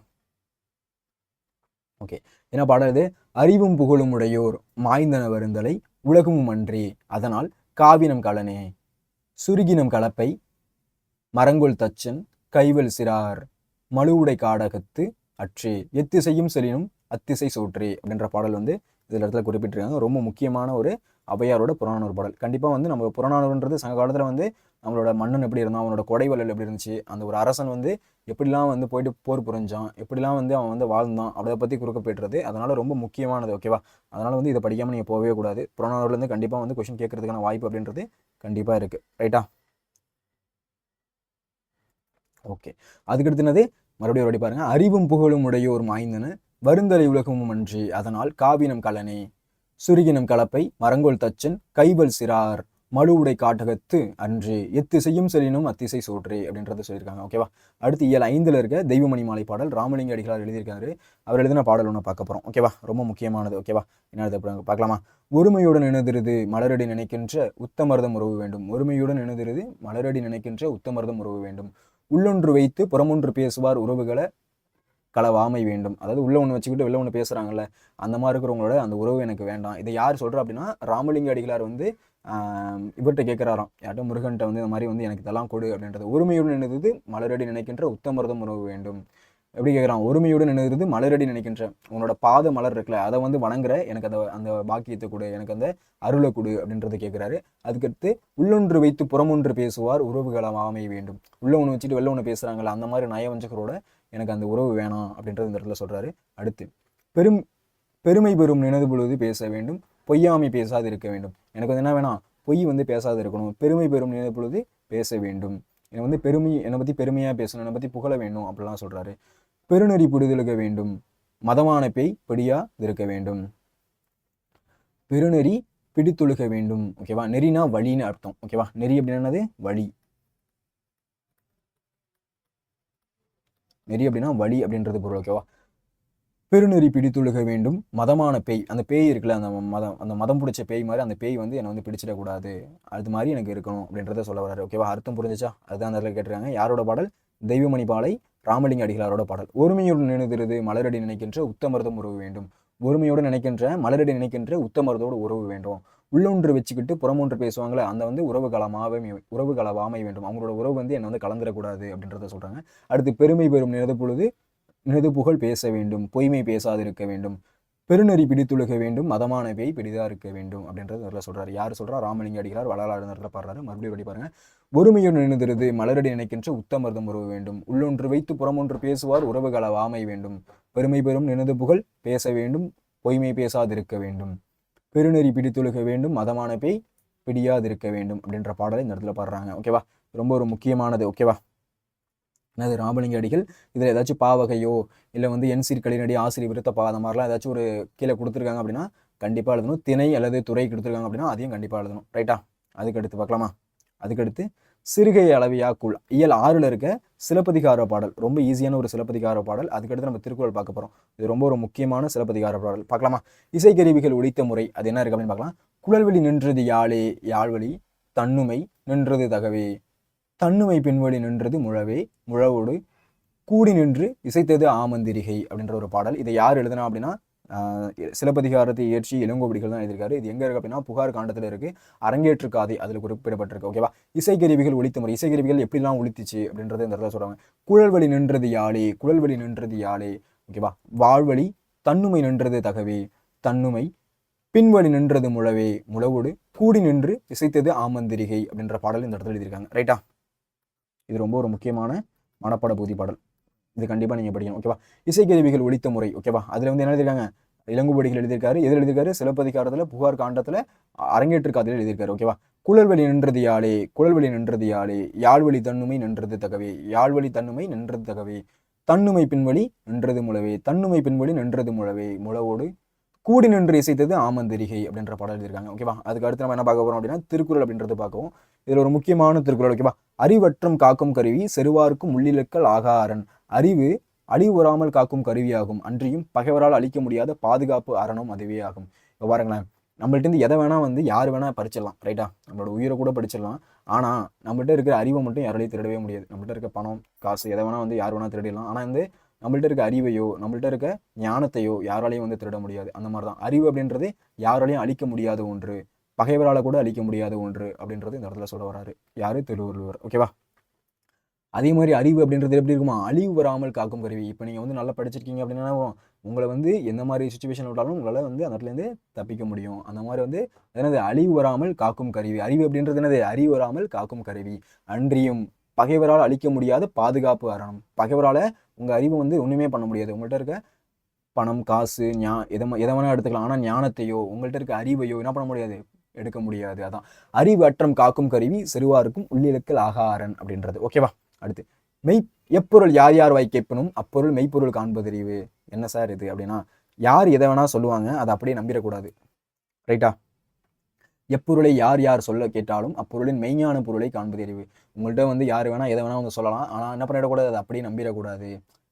ஓகே, என்ன பாடல் இது? அறிவும் புகழும் உடையோர் மாய்ந்தன வருந்தலை உலகமும் அன்றி, அதனால் காவினம் கலனே சுருகினம் கலப்பை மரங்குல் தச்சன் கைவல் சிறார் மழுவுடை காடகத்து அற்றே எத்திசையும் செலினும் அத்திசை சோற்றே அப்படின்ற பாடல் வந்து இதில் இடத்துல குறிப்பிட்டிருக்காங்க. ரொம்ப முக்கியமான ஒரு ஔவையாரோட புறநானூறு பாடல். கண்டிப்பாக வந்து நம்ம புறநானூறுன்றது சங்க காலத்தில் வந்து நம்மளோட மன்னன் எப்படி இருந்தான், அவனோட கொடைவள்ளல் எப்படி இருந்துச்சு, அந்த ஒரு அரசன் வந்து எப்படிலாம் வந்து போயிட்டு போர் புரிஞ்சான், எப்படிலாம் வந்து அவன் வந்து வாழ்ந்தான், அதை பற்றி குறிப்பிடுறது. அதனால் ரொம்ப முக்கியமானது. ஓகேவா? அதனால் வந்து இதை படிக்காமல் நீங்கள் போகவே கூடாது. புறநானூறுலேருந்து கண்டிப்பாக வந்து கொஸ்டின் கேட்கறதுக்கான வாய்ப்பு அப்படின்றது கண்டிப்பாக இருக்குது. ரைட்டா? ஓகே, அதுக்கடுத்து என்னது? மறுபடியும் ஒரு பாருங்க. அறிவும் புகழும் உடையோர் மாய்ந்தன வருந்தலை உலகமும் அன்றி, அதனால் காவினம் கலனே சுருகினம் கலப்பை மரங்கோல் தச்சன் கைவல் சிறார் மழுவுடை காட்டகத்து அன்று எத்திசையும் செலினும் அத்திசை சோற்றே அப்படின்றத சொல்லியிருக்காங்க. ஓகேவா? அடுத்து இயல் 5ல் இருக்க தெய்வமணி மாலை பாடல் ராமலிங்க அடிகளார் எழுதியிருக்காரு. அவர் எழுதின பாடல் ஒன்று பார்க்க போகிறோம். ஓகேவா? ரொம்ப முக்கியமானது. ஓகேவா? என்ன பார்க்கலாமா? ஒருமையுடன் இணைதிருது மலரடி நினைக்கின்ற உத்தமர்தம் உறவு வேண்டும். ஒருமையுடன் இணைதிருது மலரடி நினைக்கின்ற உத்தமர்தம் உறவு வேண்டும். உள்ளொன்று வைத்து புறமொன்று பேசுவார் உறவுகளை களவாமை வேண்டும். அதாவது உள்ள ஒன்று வச்சுக்கிட்டு வெளில ஒன்று பேசுகிறாங்கல்ல, அந்த மாதிரி இருக்கிறவங்களோட அந்த உறவு எனக்கு வேண்டாம். இதை யார் சொல்கிறா அப்படின்னா ராமலிங்க அடிகளார் வந்து இவர்கிட்ட கேட்குறாராம், யார்கிட்ட முருகன்ட்ட வந்து இந்த மாதிரி வந்து எனக்கு இதெல்லாம் கொடு அப்படின்றது. ஒருமையுடன் நினைந்தது மலரடி நினைக்கின்ற உத்தமர்தம் உறவு வேண்டும். எப்படி கேட்குறான்? ஒருமையுடன் நினைந்தது மலரடி நினைக்கின்ற உன்னோட பாத மலர் இருக்குல்ல, அதை வந்து வணங்குற எனக்கு அந்த பாக்கியத்தை கொடு, எனக்கு அந்த அருளை கொடு அப்படின்றத கேட்குறாரு. அதுக்கடுத்து உள்ளொன்று வைத்து புறமொன்று பேசுவார் உறவுகளவாமை வேண்டும். உள்ள ஒன்று வச்சுட்டு வெளில ஒன்று பேசுகிறாங்கல்ல, அந்த மாதிரி நயவஞ்சகரோட எனக்கு அந்த உறவு வேணாம் அப்படின்றது இந்த இடத்துல சொல்கிறாரு. அடுத்து பெருமை பெறும் நினைவு பொழுது பேச வேண்டும், பொய்யாமை பேசாது இருக்க வேண்டும். எனக்கு வந்து என்ன வேணாம், பொய் வந்து பேசாது இருக்கணும், பெருமை பெறும் நினைவு பொழுது பேச வேண்டும். என்னை வந்து என்னை பற்றி பெருமையாக பேசணும், என்னை பற்றி புகழ வேண்டும் அப்படிலாம் சொல்கிறாரு. பெருநெறி பிடிதலுக வேண்டும், மதமான பேய் பிடியா இருக்க வேண்டும். பெருநெறி பிடித்துழுக வேண்டும். ஓகேவா? நெறினா வழின்னு அர்த்தம். ஓகேவா? நெறி அப்படின்னது வழி, நெறி அப்படின்னா வழி அப்படின்றது பொருள். ஓகேவா? பெருநெறி பிடித்துழுக வேண்டும், மதமான பேய், அந்த பேய் இருக்குல்ல, அந்த மதம் பிடிச்ச பேய் மாதிரி அந்த பேய் வந்து என்னை வந்து பிடிச்சிடக்கூடாது, அது மாதிரி எனக்கு இருக்கணும் அப்படின்றத சொல்ல வர்றாரு. ஓகேவா? அர்த்தம் புரிஞ்சிச்சா? அதுதான் அந்த இடத்துல கேட்டிருக்காங்க. யாரோட பாடல்? தெய்வமணி பாலை ராமலிங்க அடிகளாரோட பாடல். ஒருமையுடன் நினைதிருது மலரடி நினைக்கின்ற உத்தமர்தம் உறவு வேண்டும். ஒருமையோடு நினைக்கின்ற மலரடி நினைக்கின்ற உத்தமர்தோடு உறவு வேண்டும். உள்ளொன்று வச்சுக்கிட்டு புறமொன்று பேசுவாங்களே அந்த வந்து உறவு களவாமை வேண்டும். அவங்களோட உறவு வந்து என்னை வந்து கலந்துடக்கூடாது அப்படின்றத சொல்றாங்க. அடுத்து பெருமை பெறும் நினைது பொழுது நினைது புகழ் பேச வேண்டும், பொய்மை பேசாதிருக்க வேண்டும், பெருநெறி பிடித்துழுக வேண்டும், மதமான பேய் பிடிதா இருக்க வேண்டும் அப்படின்றது நல்லா சொல்றாரு. யார் சொல்றா? ராமலிங்க அடிகளார் வள்ளலார் நேரத்தில் பாடுறாரு. மறுபடியும் படி பாருங்க. ஒருமையுடன் நினைதிருது மலரடி நினைக்கின்ற உத்தமர்தம் உறவு வேண்டும். உள்ளொன்று வைத்து புறமொன்று பேசுவார் உறவுகள வாமை வேண்டும். பெருமை பெறும் நினைது புகழ் பேச வேண்டும், பொய்மை பேசாதிருக்க வேண்டும், பெருநெறி பிடித்துழுக வேண்டும், மதமான பேய் பிடியாதிருக்க வேண்டும் அப்படின்ற பாடலை இந்த இடத்துல பாடுறாங்க. ஓகேவா? ரொம்ப ஒரு முக்கியமானது. ஓகேவா? என்னது ராமலிங்க அடிகள் இதில் ஏதாச்சும் பாவகையோ இல்லை வந்து என் சீர்கழினடி ஆசிரியர் விருத்த பா அந்த மாதிரிலாம் ஏதாச்சும் ஒரு கீழே கொடுத்துருக்காங்க அப்படின்னா கண்டிப்பாக எழுதணும். திணை அல்லது துறை கொடுத்துருக்காங்க அப்படின்னா அதையும் கண்டிப்பாக எழுதணும். ரைட்டா? அதுக்கடுத்து பார்க்கலாமா? அதுக்கடுத்து சிறுகை அளவியா கூழ் இயல் 6ல் இருக்க சிலப்பதிகார பாடல். ரொம்ப ஈஸியான ஒரு சிலப்பதிகார பாடல். அதுக்கடுத்து நம்ம திருக்குறள் பார்க்க போகிறோம். இது ரொம்ப ஒரு முக்கியமான சிலப்பதிகார பாடல். பார்க்கலாமா? இசைக்கருவிகள் ஒலித்த முறை அது என்ன இருக்குது அப்படின்னு பார்க்கலாம். குழல்வெளி நின்றது யாழே, யாழ்வழி தன்னுமை நின்றது தகவே, தன்னுமை பின்வழி நின்றது முழவே, முழவோடு கூடி நின்று இசைத்தது ஆமந்திரிகை அப்படின்ற ஒரு பாடல். இதை யார் எழுதுனா அப்படின்னா சிலப்பதிகாரத்தை இயற்றி இளங்கோவடிகள் தான் எழுதியிருக்காரு. இது எங்கே இருக்குது அப்படின்னா புகார் காண்டத்தில் இருக்குது. அரங்கேற்று காதை அதில் குறிப்பிடப்பட்டிருக்கு. ஓகேவா? இசைக்கருவிகள் ஒலித்த முறை, இசைக்கருவிகள் எப்படிலாம் ஒலித்துச்சு அப்படின்றத இந்த இடத்துல சொல்கிறாங்க. குழல்வழி நின்றது யாழே, குழல்வழி நின்றது யாழே. ஓகேவா? வாழ்வழி தன்னுமை நின்றது தகவே, தன்னுமை பின்வழி நின்றது முழவே, முழவோடு கூடி நின்று இசைத்தது ஆமந்திரிகை அப்படின்ற பாடல் இந்த இடத்துல எழுதியிருக்காங்க. ரைட்டா? இது ரொம்ப ஒரு முக்கியமான மனப்பாட பகுதி பாடல். இது கண்டிப்பாக நீங்கள் படிக்கணும். ஓகேவா? இசைக்கருவிகள் ஒலித்த முறை. ஓகேவா? அதில் வந்து என்ன எழுதியிருக்காங்க? இளங்கோவடிகள் எழுதியிருக்காரு. எதில் எழுதியிருக்காரு? சிலப்பதிகாரத்தில் புகார் காண்டத்தில் அரங்கேற்று காதில் எழுதியிருக்காரு. ஓகேவா? குழல்வழி நின்றது யாழே, குழல்வழி நின்றது யாழே, யாழ்வழி தன்னுமை நின்றது தகவே, யாழ்வழி தன்னுமை நின்றது தகவே, தன்னுமை பின்வழி நின்றது முழவே, தன்னுமை பின்வழி நின்றது முழவே, முழவோடு கூடி நின்று இசைத்தது ஆமந்திரிகை அப்படின்ற பாடல் எழுதியிருக்காங்க. ஓகேவா? அதுக்கு அடுத்து நம்ம என்ன பார்க்க போகிறோம் அப்படின்னா திருக்குறள் அப்படின்றது பார்க்கவும். இதில் ஒரு முக்கியமான திருக்குறள். ஓகேவா? அறிவற்றம் காக்கும் கருவி செருவார்க்கும் உள்ளிலக்கல் ஆகாரன், அறிவு அழிவுறாமல் காக்கும் கருவியாகும், அன்றியும் பகைவரால் அழிக்க முடியாத பாதுகாப்பு அரணம் அதுவே ஆகும். இப்போ பாருங்களேன், நம்மள்ட்ட எதை வேணால் வந்து யார் வேணால் பறிச்சிடலாம். ரைட்டா? நம்மளோட உயிரை கூட படிச்சிடலாம். ஆனால் நம்மள்ட்ட இருக்கிற அறிவை மட்டும் யாராலையும் திருடவே முடியாது. நம்மள்ட்ட இருக்க பணம் காசு எதை வேணால் வந்து யார் வேணால் திருடிடலாம். ஆனால் வந்து நம்மள்ட்ட இருக்க அறிவையோ நம்மள்ட்ட இருக்க ஞானத்தையோ யாராலையும் வந்து திருட முடியாது. அந்த மாதிரி தான் அறிவு அப்படின்றது யாராலையும் அழிக்க முடியாத ஒன்று, பகைவரால் கூட அழிக்க முடியாத ஒன்று அப்படின்றது இந்த இடத்துல சொல்ல வராரு. யாரு? திருவள்ளுவர். ஓகேவா? அதே மாதிரி அறிவு அப்படின்றது எப்படி இருக்குமா? அழிவு வராமல் காக்கும் கருவி. இப்போ நீங்கள் வந்து நல்லா படிச்சிருக்கீங்க அப்படின்னா உங்களை வந்து எந்த மாதிரி சுச்சுவேஷன் விட்டாலும் உங்களால் வந்து அந்த இடத்துலேருந்து தப்பிக்க முடியும். அந்த மாதிரி வந்து என்னது? அழிவு வராமல் காக்கும் கருவி. அறிவு அப்படின்றது என்னது? அறிவு வராமல் காக்கும் கருவி, அன்றியும் பகைவரால் அழிக்க முடியாத பாதுகாப்பு அரணம். பகைவரால் உங்கள் அறிவு வந்து ஒன்றுமே பண்ண முடியாது. உங்கள்கிட்ட இருக்க பணம் காசு எதை வேணால் எடுத்துக்கலாம். ஆனால் ஞானத்தையோ உங்கள்கிட்ட இருக்க அறிவையோ என்ன பண்ண முடியாது? எடுக்க முடியாது. அதான் அறிவு அற்றம் காக்கும் கருவி செருவாருக்கும் உள்ளிலக்கல் ஆகாரன் அப்படின்றது. ஓகேவா? அடுத்து எப்பொருள் யார் யார் வாய் கேட்பனும் அப்பொருள் மெய்ப்பொருள் காண்பதறிவு. என்ன சார் இது அப்படின்னா யார் எதை வேணா சொல்லுவாங்க, அதை அப்படியே நம்பிடக்கூடாது. ரைட்டா? எப்பொருளை யார் யார் சொல்ல கேட்டாலும் அப்பொருளின் மெய்ஞான பொருளை காண்பது அறிவு. உங்கள்கிட்ட வந்து யார் வேணா எதை வேணா வந்து சொல்லலாம், ஆனால் என்ன பண்ணிடக்கூடாது? அதை அப்படியே நம்பிடக்கூடாது.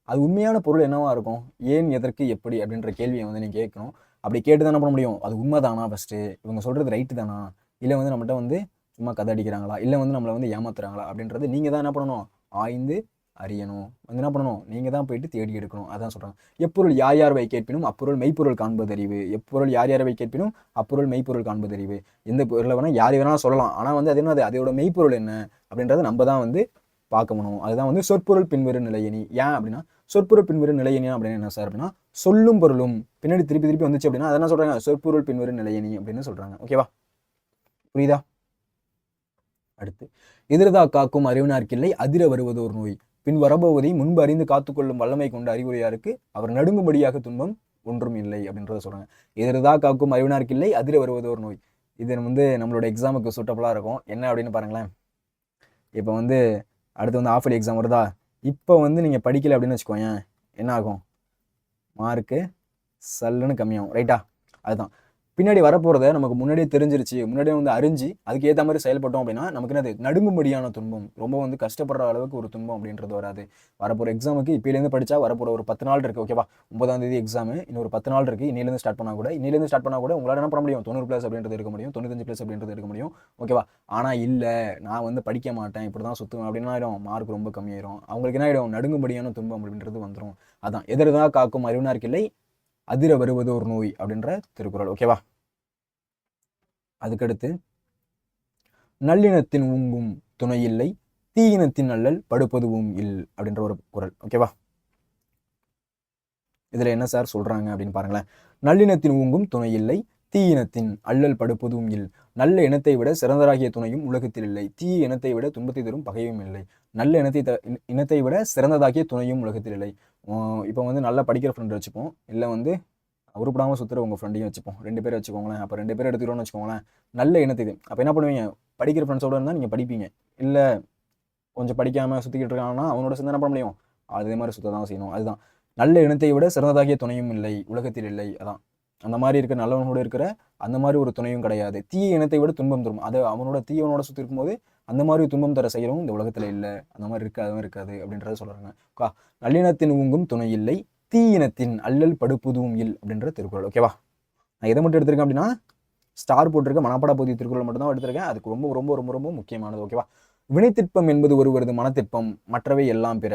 அது உண்மையான பொருள் என்னவா இருக்கும், ஏன் எதற்கு எப்படி அப்படின்ற கேள்வியை வந்து நீங்கள் கேட்கணும். அப்படி கேட்டு தான் என்ன பண்ண முடியும்? அது உண்மை தானா, ஃபஸ்ட்டு இவங்க சொல்கிறது ரைட்டு தானா, இல்லை வந்து நம்மகிட்ட வந்து சும்மா கதை அடிக்கிறாங்களா, இல்லை வந்து நம்மளை வந்து ஏமாத்துறாங்களா அப்படின்றது நீங்கள் தான் என்ன பண்ணணும்? ஆய்ந்து அறியணும். வந்து என்ன பண்ணணும்? நீங்கள் தான் போயிட்டு தேடி எடுக்கணும். அதான் சொல்கிறாங்க. எப்பொருள் யார் யார் வை கேட்பினும் அப்பொருள் மெய்ப்பொருள் காண்பதறிவு. எப்பொருள் யார் யார் வை கேட்பினும் அப்பொருள் மெய்ப்பொருள் காண்பதறிவு. எந்த பொருளை வேணால் யார் வேணாலும் சொல்லலாம், ஆனால் வந்து அது என்ன, அதோட மெய்ப்பொருள் என்ன அப்படின்றத நம்ம தான் வந்து பார்க்கணும். அதுதான் வந்து சொற்பொருள் பின்வரும் நிலையணி. ஏன் அப்படின்னா சொற்பொருள் பின்வரும் நிலையணி அப்படின்னு என்ன சார் அப்படின்னா சொல்லும் பொருளும் பின்னாடி திருப்பி திருப்பி வந்துச்சு அப்படின்னா அதை என்ன சொல்கிறாங்க? சொற்பொருள் பின்வரும் நிலையணி அப்படின்னு சொல்கிறாங்க. ஓகேவா? புரியுதா? அடுத்து எதிர்தா காக்கும் அறிவினார்க்கில்லை அதிர வருவது ஒரு நோய், பின் வரப்போவதை முன்பு அறிந்து காத்துக்கொள்ளும் வல்லமை கொண்ட அறிவுரையாருக்கு அவர் நடுங்கும்படியாக துன்பம் ஒன்றும் இல்லை அப்படின்றத சொல்கிறாங்க. எதிர்தா காக்கும் அறிவினார்க்கில்லை அதிர வருவது ஒரு நோய். இது வந்து நம்மளோட எக்ஸாமுக்கு சூட்டபுளாக இருக்கும். என்ன அப்படின்னு பாருங்களேன். இப்போ வந்து அடுத்து வந்து ஆஃபலி எக்ஸாம் வருதா, இப்போ வந்து நீங்கள் படிக்கலை அப்படின்னு வச்சுக்கோங்க, என்ன ஆகும்? மார்க்கு சல்லுன்னு கம்மியாகும். ரைட்டா? அதுதான் பின்னாடி வரப்போகிறத நமக்கு முன்னாடியே தெரிஞ்சிருச்சு, முன்னாடியே வந்து அறிஞ்சு அதுக்கு ஏற்ற மாதிரி செயல்பட்டோம் அப்படின்னா நமக்கு என்னது நடுங்கும்படியான துன்பம், ரொம்ப வந்து கஷ்டப்படுற அளவுக்கு ஒரு துன்பம் அப்படின்றது வராது. வரப்போகிற எக்ஸாமுக்கு இப்போலேருந்து படித்தா வரப்போகிற ஒரு 10 நாள் இருக்குது, ஓகேவா? 9ஆம் தேதி எக்ஸாமு, இன்னும் ஒரு 10 நாள் இருக்குது. இன்னிலேருந்து ஸ்டார்ட் பண்ணால் கூட உங்களால் என்ன பண்ண முடியும்? 90+ அப்படின்றது எடுக்க முடியும், 95+ அப்படின்றது எடுக்க முடியும், ஓகேவா? ஆனால் இல்லை, நான் வந்து படிக்க மாட்டேன், இப்படி தான் சுற்றுவேன் அப்படின்னா ஆகிடும், மார்க் ரொம்ப கம்மியாயிடும். அவங்களுக்கு என்ன ஆகிடும்? நடுங்கும்படியான துன்பம் அப்படின்றது வந்துடும். அதான் எதிர்தான் காக்கும் அறிவினார் கிளை அதிர வருவது ஒரு நோய் அப்படின்ற திருக்குறள், ஓகேவா? அதுக்கடுத்து நல்லினத்தின் ஊங்கும் துணையில்லை, தீயினத்தின் அல்லல் படுப்பதுவும் இல் அப்படின்ற ஒரு குறள், ஓகேவா? இதுல என்ன சார் சொல்றாங்க அப்படின்னு பாருங்களேன். நல்லினத்தின் ஊங்கும் துணையில்லை, தீயினத்தின் அல்லல் படுப்பதும் இல். நல்ல இனத்தை விட சிறந்தராகிய துணையும் உலகத்தில் இல்லை, தீய இனத்தை விட துன்பத்தை தரும் பகையும் இல்லை. நல்ல இனத்தை விட சிறந்ததாகிய துணையும் உலகத்தில் இல்லை. இப்போ வந்து நல்லா படிக்கிற ஃப்ரெண்ட் வச்சுப்போம், இல்லை வந்து உருப்படாமல் சுற்றுற உங்கள் ஃப்ரெண்டையும் வச்சுப்போம், 2 பேர் வச்சுக்கோங்களேன். அப்போ 2 பேர் எடுத்துக்கிறோன்னு வச்சுக்கோங்களேன், நல்ல இனத்தை இது. அப்போ என்ன பண்ணுவீங்க? படிக்கிற ஃப்ரெண்ட்ஸோடு இருந்தால் நீங்கள் படிப்பீங்க, இல்லை கொஞ்சம் படிக்காமல் சுற்றிக்கிட்டு இருக்காங்கன்னா அவனோட சேர்ந்து என்ன பண்ண முடியும்? அதே மாதிரி சுற்ற தான் செய்யணும். அதுதான் நல்ல இனத்தை விட சிறந்ததாகிய துணையும் இல்லை, உலகத்தில் இல்லை. அதான் அந்த மாதிரி இருக்கிற நல்லவனோடு இருக்கிற அந்த மாதிரி ஒரு துணையும் கிடையாது. தீய இனத்தை விட துன்பம் தரும், அது அவனோட தீயவனோட சுற்றி இருக்கும்போது அந்த மாதிரி துன்பம் தர செய்யறவும் இந்த உலகத்தில் இல்லை, அந்த மாதிரி இருக்காது அப்படின்றத சொல்கிறாங்க. நல்லினத்தின் ஊங்கும் துணை இல்லை, தீயினத்தின் அல்லல் படுப்புதும் இல் அப்படின்ற திருக்குறள், ஓகேவா? நான் எதை மட்டும் எடுத்திருக்கேன் அப்படின்னா ஸ்டார் போட்டிருக்க மனப்பாட பகுதி திருக்குறள் மட்டும் தான் எடுத்திருக்கேன். அதுக்கு ரொம்ப ரொம்ப ரொம்ப ரொம்ப முக்கியமானது, ஓகேவா? வினைத்திற்பம் என்பது ஒருவரது மனத்திற்பம், மற்றவை எல்லாம் பிற.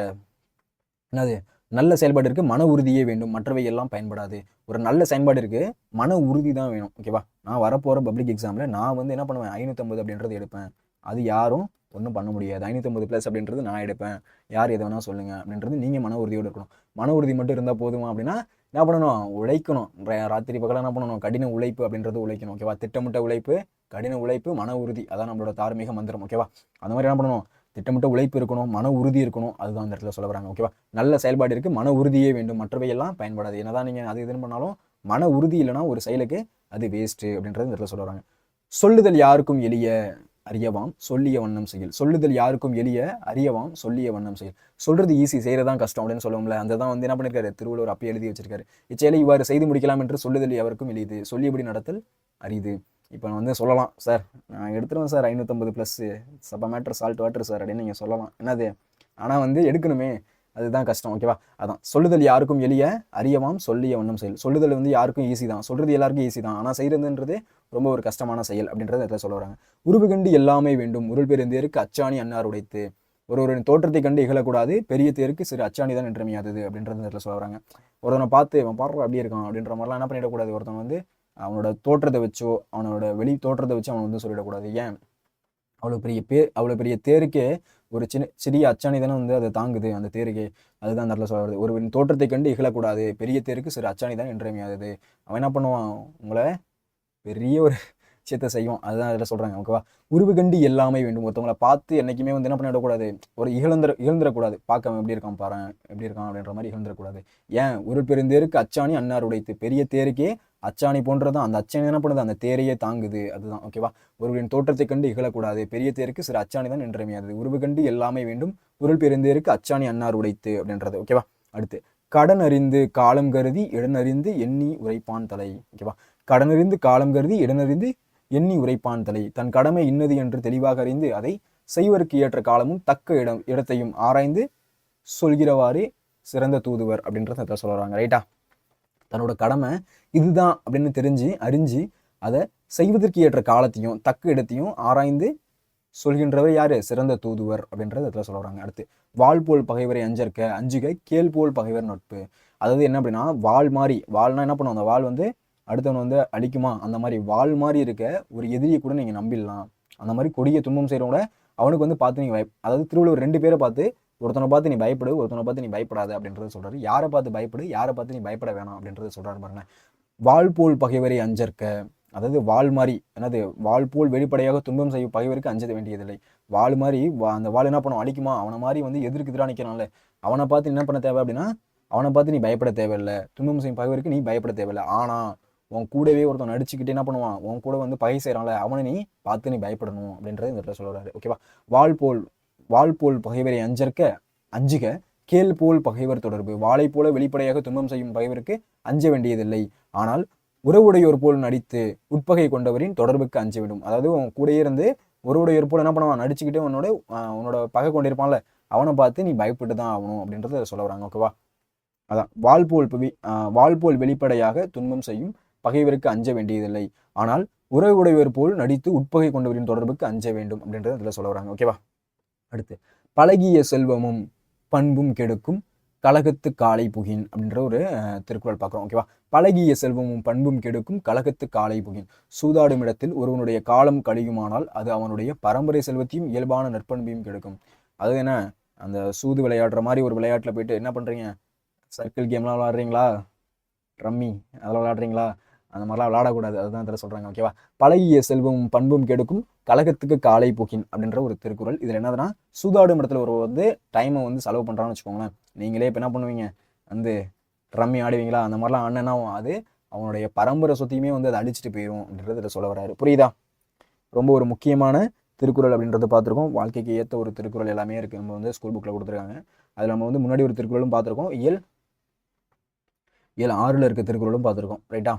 என்னது? நல்ல செயல்பாடு இருக்கு, மன உறுதியே வேண்டும், மற்றவை எல்லாம் பயன்படாது. ஒரு நல்ல செயல்பாடு இருக்கு, மன உறுதி தான் வேணும், ஓகேவா? நான் வரப்போகிற பப்ளிக் எக்ஸாமில் நான் வந்து என்ன பண்ணுவேன்? 550 அப்படின்றது எடுப்பேன். அது யாரும் ஒன்றும் பண்ண முடியாது. 550+ அப்படின்றது நான் எடுப்பேன், யார் எதை வேணால் சொல்லுங்கள் அப்படின்றது நீங்கள் மன உறுதியோடு இருக்கணும். மன உறுதி மட்டும் இருந்தால் போதுமா அப்படின்னா என்ன பண்ணணும்? உழைக்கணும். ராத்திரி பகலாக என்ன பண்ணணும்? கடின உழைப்பு அப்படின்றது உழைக்கணும், ஓகேவா? திட்டமிட்ட உழைப்பு, கடின உழைப்பு, மன உறுதி, அதான் நம்மளோட தார்மீக மந்திரம், ஓகேவா? அந்த மாதிரி என்ன பண்ணணும்? திட்டமிட்ட உழைப்பு இருக்கணும், மன உறுதி இருக்கணும், அதுதான் அந்த இடத்துல சொல்ல வராங்க, ஓகேவா? நல்ல செயல்பாடு இருக்குது, மன உறுதியே வேண்டும், மற்றவை எல்லாம் பயன்படாது. என்னதான் நீங்கள் அது இதுன்னு பண்ணாலும் மன உறுதி இல்லைனா ஒரு செயலுக்கு அது வேஸ்ட்டு அப்படின்றது இந்த இடத்துல சொல்ல வராங்க. சொல்லுதல் யாருக்கும் எளிய அறியவாம் சொல்லிய வண்ணம் செயல். சொல்லுதல் யாருக்கும் எளிய அறியவாம் சொல்லிய வண்ணம் செயல். சொல்றது ஈஸி, செய்யறதான் கஷ்டம் அப்படின்னு சொல்லுவோம்ல, அந்த தான் வந்து என்ன பண்ணிருக்காரு திருவள்ளுவர் அப்பயே எழுதி வச்சிருக்காரு. இச்செயலை இவ்வாறு செய்து முடிக்கலாம் என்று சொல்லுதல் எவருக்கும் எளியது, சொல்லியபடி நடத்தல் அரிது. இப்போ நான் வந்து சொல்லலாம், சார் நான் எடுத்துருவேன் சார் 550+, சப்ப மேட்டர் சால்ட் வாட்டர் சார் அப்படின்னு நீங்கள் சொல்லலாம், என்னது? ஆனால் வந்து எடுக்கணுமே, அதுதான் கஷ்டம், ஓகேவா? அதான் சொல்லுதல் யாருக்கும் எளிய அறியவாம் சொல்லிய வண்ணம் செயல். சொல்லுதல் வந்து யாருக்கும் ஈஸி தான், சொல்றது எல்லாருக்கும் ஈஸி தான், ஆனால் செய்யறதுன்றது ரொம்ப ஒரு கஷ்டமான செயல் அப்படின்றத இடத்துல சொல்ல வராங்க. உருவு கண்டு எல்லாமே வேண்டும், உருள் பெருந்தேருக்கு அச்சாணி அன்னார் உடைத்து. ஒருவரின் தோற்றத்தை கண்டு இகழக்கூடாது, பெரிய தேருக்கு சிறு அச்சாணி தான் நின்றமையாதது அப்படின்றத இடத்துல சொல்ல வராங்க. ஒருத்தனை பார்த்து அவன் பாடுற அப்படியே இருக்கான் அப்படின்ற மாதிரிலாம் என்ன பண்ணிடக்கூடாது. ஒருத்தன் வந்து அவனோட தோற்றத்தை வச்சோ அவனோட வெளி தோற்றத்தை வச்சு அவன் வந்து சொல்லிடக்கூடாது. ஏன்? அவ்வளோ பெரிய தேருக்கே ஒரு சிறிய அச்சாணி தானே வந்து அதை தாங்குது, அந்த தேருக்கே. அதுதான் அந்த இடத்துல சொல்ல வருது. ஒரு தோற்றத்தை கண்டு இகழக்கூடாது, பெரிய தேருக்கு சிறு அச்சாணி தான் இன்றியமையாதது. அவன் என்ன பண்ணுவான்? உங்களை பெரிய ஒரு விஷயத்தை செய்வோம், அதுதான் அதில் சொல்கிறாங்க, ஓகேவா? உருவு கண்டு எல்லாமே வேண்டும். ஒருத்தவங்களை பார்த்து என்றைக்குமே வந்து என்ன பண்ணிடக்கூடாது? ஒரு இகழ்ந்துடக்கூடாது. பார்க்க எப்படி இருக்கான் பாரு, எப்படி இருக்கான் அப்படின்ற மாதிரி இகழ்ந்துடக்கூடாது. ஏன்? ஒரு பெருந்தேருக்கு அச்சாணி அன்னார் உடைத்து. பெரிய தேருக்கே அச்சாணி போன்றதான், அந்த அச்சாணி என்ன பண்ணுது? அந்த தேரையே தாங்குது, அதுதான், ஓகேவா? ஒருவரின் தோற்றத்தை கண்டு இகழக்கூடாது, பெரிய தேருக்கு சிறு அச்சாணி தான் நின்றமையாதது. உருவு கண்டு எல்லாமே வேண்டும், உருள் பெருந்தேருக்கு அச்சாணி அன்னார் உடைத்து அப்படின்றது, ஓகேவா? அடுத்து கடன் அறிந்து காலம் கருதி இடனறிந்து எண்ணி உரைப்பான் தலை, ஓகேவா? கடனறிந்து காலம் கருதி இடனறிந்து எண்ணி உரைப்பான் தலை. தன் கடமை இன்னது என்று தெளிவாக அறிந்து அதை செய்வதற்கு ஏற்ற காலமும் தக்க இடத்தையும் ஆராய்ந்து சொல்கிறவாறே சிறந்த தூதுவர் அப்படின்றத சொல்றாங்க, ரைட்டா? தன்னோட கடமை இதுதான் அப்படின்னு அறிஞ்சு அதை செய்வதற்கு ஏற்ற காலத்தையும் தக்க இடத்தையும் ஆராய்ந்து சொல்கின்றவர் யாரு? சிறந்த தூதுவர் அப்படின்றத சொல்றாங்க. அடுத்து வாள் போல் பகைவரை அஞ்சற்க அஞ்சுகை, கேள் போல் பகைவர் நட்பு. அதாவது என்ன அப்படின்னா, வாள் மாதிரி, வாள்னா என்ன பண்ணுவோம்? அந்த வாள் வந்து அடுத்தவன் வந்து அழிக்குமா? அந்த மாதிரி வாள் மாதிரி இருக்க ஒரு எதிரியை கூட நீங்கள் நம்பிடலாம். அந்த மாதிரி கொடிய துன்பம் செய்கிறவங்க அவனுக்கு வந்து பார்த்து நீங்கள் அதாவது திருவள்ளுவர் 2 பேரை பார்த்து, ஒருத்தனை பார்த்து நீ பயப்படு, ஒருத்தனை பார்த்து நீ பயப்படாது அப்படின்றத சொல்கிறாரு. யாரை பார்த்து பயப்படு, யாரை பார்த்து நீ பயப்பட வேணாம் அப்படின்றத சொல்கிறாரு பாருங்க. வாள் போல் பகைவரை அஞ்சற்க, அதாவது வாள் மாதிரி, என்னது? வாள் போல் வெளிப்படையாக துன்பம் செய்யும் பகைவருக்கு அஞ்ச வேண்டியதில்லை. வாள் மாதிரி அந்த வாள் என்ன பண்ணும்? அழிக்குமா? அவனை மாதிரி வந்து எதிர்க்கு எதிராக நிற்கிறான்ல, அவனை பார்த்து என்ன பண்ண தேவை அப்படின்னா, அவனை பார்த்து நீ பயப்பட தேவையில்லை. துன்பம் செய்யும் பகைவருக்கு நீ பயப்பட தேவையில்லை. ஆனால் உன் கூடவே ஒருத்தன் நடிச்சுக்கிட்டு என்ன பண்ணுவான்? உன் கூட வந்து பகை செய்கிறான்ல, அவனை நீ பார்த்து நீ பயப்படணும் அப்படின்றது இந்த இடத்துல சொல்கிறாரு, ஓகேவா? வாள் போல் பகைவரை அஞ்சுக, கேள் போல் பகைவர் தொடர்பு. வாளை போல வெளிப்படையாக துன்பம் செய்யும் பகைவருக்கு அஞ்ச வேண்டியதில்லை, ஆனால் உறவுடையோர் போல் நடித்து உட்பகை கொண்டவரின் தொடர்புக்கு அஞ்ச வேண்டும். அதாவது உன் கூடயே இருந்து உறவுடையோர் போல் என்ன பண்ணுவான், நடிச்சுக்கிட்டு உன்னோட பகை கொண்டிருப்பான்ல, அவனை பார்த்து நீ பயப்பட்டு தான் ஆகணும் அப்படின்றத சொல்ல வராங்க. ஓகேவா? அதான் வாள் போல் வெளிப்படையாக துன்பம் செய்யும் பகைவருக்கு அஞ்ச வேண்டியதில்லை, ஆனால் உறவுடையவர் போல் நடித்து உட்பகை கொண்டவரின் தொடர்புக்கு அஞ்ச வேண்டும் அப்படின்றத இதில் சொல்ல வராங்க. ஓகேவா? அடுத்து, பழகிய செல்வமும் பண்பும் கெடுக்கும் கலகத்து காலை புகின் அப்படின்ற ஒரு திருக்குறள் பார்க்குறோம். ஓகேவா? பழகிய செல்வமும் பண்பும் கெடுக்கும் கலகத்து காலை புகின். சூதாடும் இடத்தில் ஒருவனுடைய காலம் கழியுமானால் அது அவனுடைய பரம்பரை செல்வத்தையும் இயல்பான நற்பண்பையும் கெடுக்கும். அது என்ன, அந்த சூது விளையாடுற மாதிரி ஒரு விளையாட்டில் போயிட்டு என்ன பண்ணுறீங்க, சர்க்கிள் கேம்லாம் விளாட்றீங்களா, ரம்மி அதெல்லாம் விளாட்றீங்களா, அந்த மாதிரிலாம் விளாடக்கூடாது. அதுதான் இதில் சொல்கிறாங்க. ஓகேவா? பழகிய செல்வமும் பண்பும் கெடுக்கும் கலகத்துக்கு காலை போக்கின் அப்படின்ற ஒரு திருக்குறள். இதில் என்னதுன்னா, சூதாடும் இடத்துல ஒரு டைமை செலவு பண்ணுறான்னு வச்சுக்கோங்களேன். நீங்களே இப்போ என்ன பண்ணுவீங்க, ரம்மி ஆடுவீங்களா, அந்த மாதிரிலாம் ஆடினா அது அவனுடைய பரம்பரை சொத்தையுமே அதை அடிச்சுட்டு போயிடும் அப்படின்றது இதில் சொல்ல வராரு. புரியுதா? ரொம்ப ஒரு முக்கியமான திருக்குறள் அப்படின்றத பார்த்துருக்கோம். வாழ்க்கைக்கு ஏற்ற ஒரு திருக்குறள் எல்லாமே இருக்குது. நம்ம ஸ்கூல் புக்கில் கொடுத்துருக்காங்க. அதில் நம்ம முன்னாடி ஒரு திருக்குறளும் பார்த்துருக்கோம். இயல் 6ல் இருக்க திருக்குறளும் பார்த்துருக்கோம். ரைட்டா?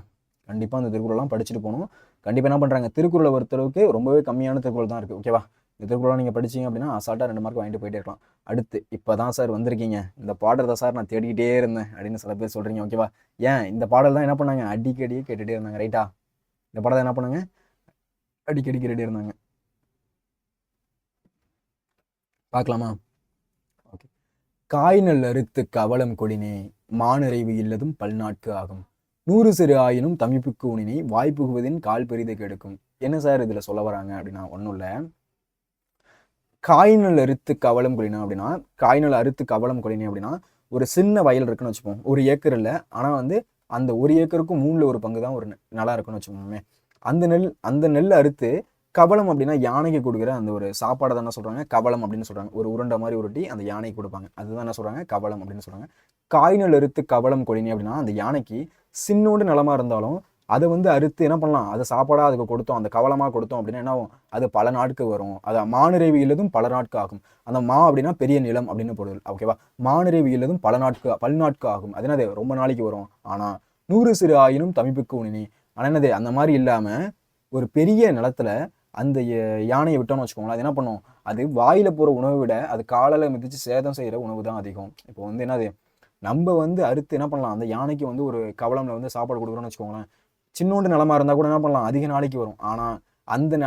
கண்டிப்பாக அந்த திருக்குறள்லாம் படிச்சுட்டு போகணும். கண்டிப்பாக என்ன பண்ணுறாங்க, திருக்குறளை பொறுத்தளவுக்கு ரொம்பவே கம்மியான திருக்குறள் தான் இருக்குது. ஓகேவா? இந்த திருக்குறளாக நீங்கள் படிச்சிங்க அப்படின்னா அசால்ட்டாக 2 மார்க் வாங்கிட்டு போயிட்டே இருக்கலாம். அடுத்து, இப்போ தான் சார் வந்திருக்கீங்க, இந்த பாடல் தான் சார் நான் தேடிக்கிட்டே இருந்தேன் அப்படின்னு சில பேர் சொல்கிறீங்க. ஓகேவா? ஏன் இந்த பாடல் தான் என்ன பண்ணாங்க, அடிக்கடியே கேட்டுகிட்டே இருந்தாங்க. ரைட்டா? இந்த பாடல் என்ன பண்ணாங்க, அடிக்கடி கேட்டுகிட்டே இருந்தாங்க. பார்க்கலாமா? ஓகே. காய்நல் அறுத்து கவலம் கொடினே மானறிவு இல்லதும் பல்நாட்கு ஆகும். 100 சிறு ஆயினும் தமிப்புக்கு உணினை வாய்ப்புகுவதின் கால் பெரிதை கெடுக்கும். என்ன சார் இதில் சொல்ல வராங்க அப்படின்னா, ஒன்றும் இல்லை. காய்நல் அறுத்து கவலம் கொடினா அப்படின்னா, காய்நல் அறுத்து கவலம் கொடினே அப்படின்னா, ஒரு சின்ன வயல் இருக்குன்னு வச்சுப்போம். 1 ஏக்கர் இல்லை, ஆனால் அந்த 1 ஏக்கருக்கும் 3ல் 1 பங்கு தான் ஒரு நிலம் இருக்குன்னு வச்சுக்கோமே. அந்த நெல் அறுத்து கவலம் அப்படின்னா யானைக்கு கொடுக்குற அந்த ஒரு சாப்பாடை தான் என்ன சொல்கிறாங்க, கவலம் அப்படின்னு சொல்கிறாங்க. ஒரு உருண்டை மாதிரி உருட்டி அந்த யானைக்கு கொடுப்பாங்க. அதுதான் என்ன சொல்கிறாங்க, கவலம் அப்படின்னு சொல்கிறாங்க. காய்நல் அறுத்து கவலம் கொடினே அப்படின்னா, அந்த யானைக்கு சின்னோண்டு நிலமா இருந்தாலும் அதை அறுத்து என்ன பண்ணலாம், அதை சாப்பாடாக அதுக்கு கொடுத்தோம், அந்த கவலமாக கொடுத்தோம் அப்படின்னா என்ன ஆகும், அது பல நாட்கு வரும். அது மானிறைவு இல்லதும் பல நாட்கு ஆகும். அந்த அப்படின்னா பெரிய நிலம் அப்படின்னு பொருள். ஓகேவா? மானிறைவு இல்லதும் பல்நாட்கு ஆகும். அது என்னது, ரொம்ப நாளைக்கு வரும். ஆனால் 100 சிறு ஆயினும் தமிப்புக்கு உணினி. ஆனால் என்னது, அந்த மாதிரி இல்லாமல் ஒரு பெரிய நிலத்துல அந்த யானையை விட்டோம்னு வச்சுக்கோங்களேன், அது என்ன பண்ணும், அது வாயில போகிற உணவை விட அது காலையில் மிதித்து சேதம் செய்கிற உணவு தான் அதிகம். இப்போ என்னது, நம்ம அறுத்து என்ன பண்ணலாம், அந்த யானைக்கு ஒரு கவலம்ல சாப்பாடு கொடுக்குறோம்னு வச்சுக்கோங்களேன், சின்னோண்டு நிலமா இருந்தால் கூட என்ன பண்ணலாம், அதிக நாளைக்கு வரும். ஆனால்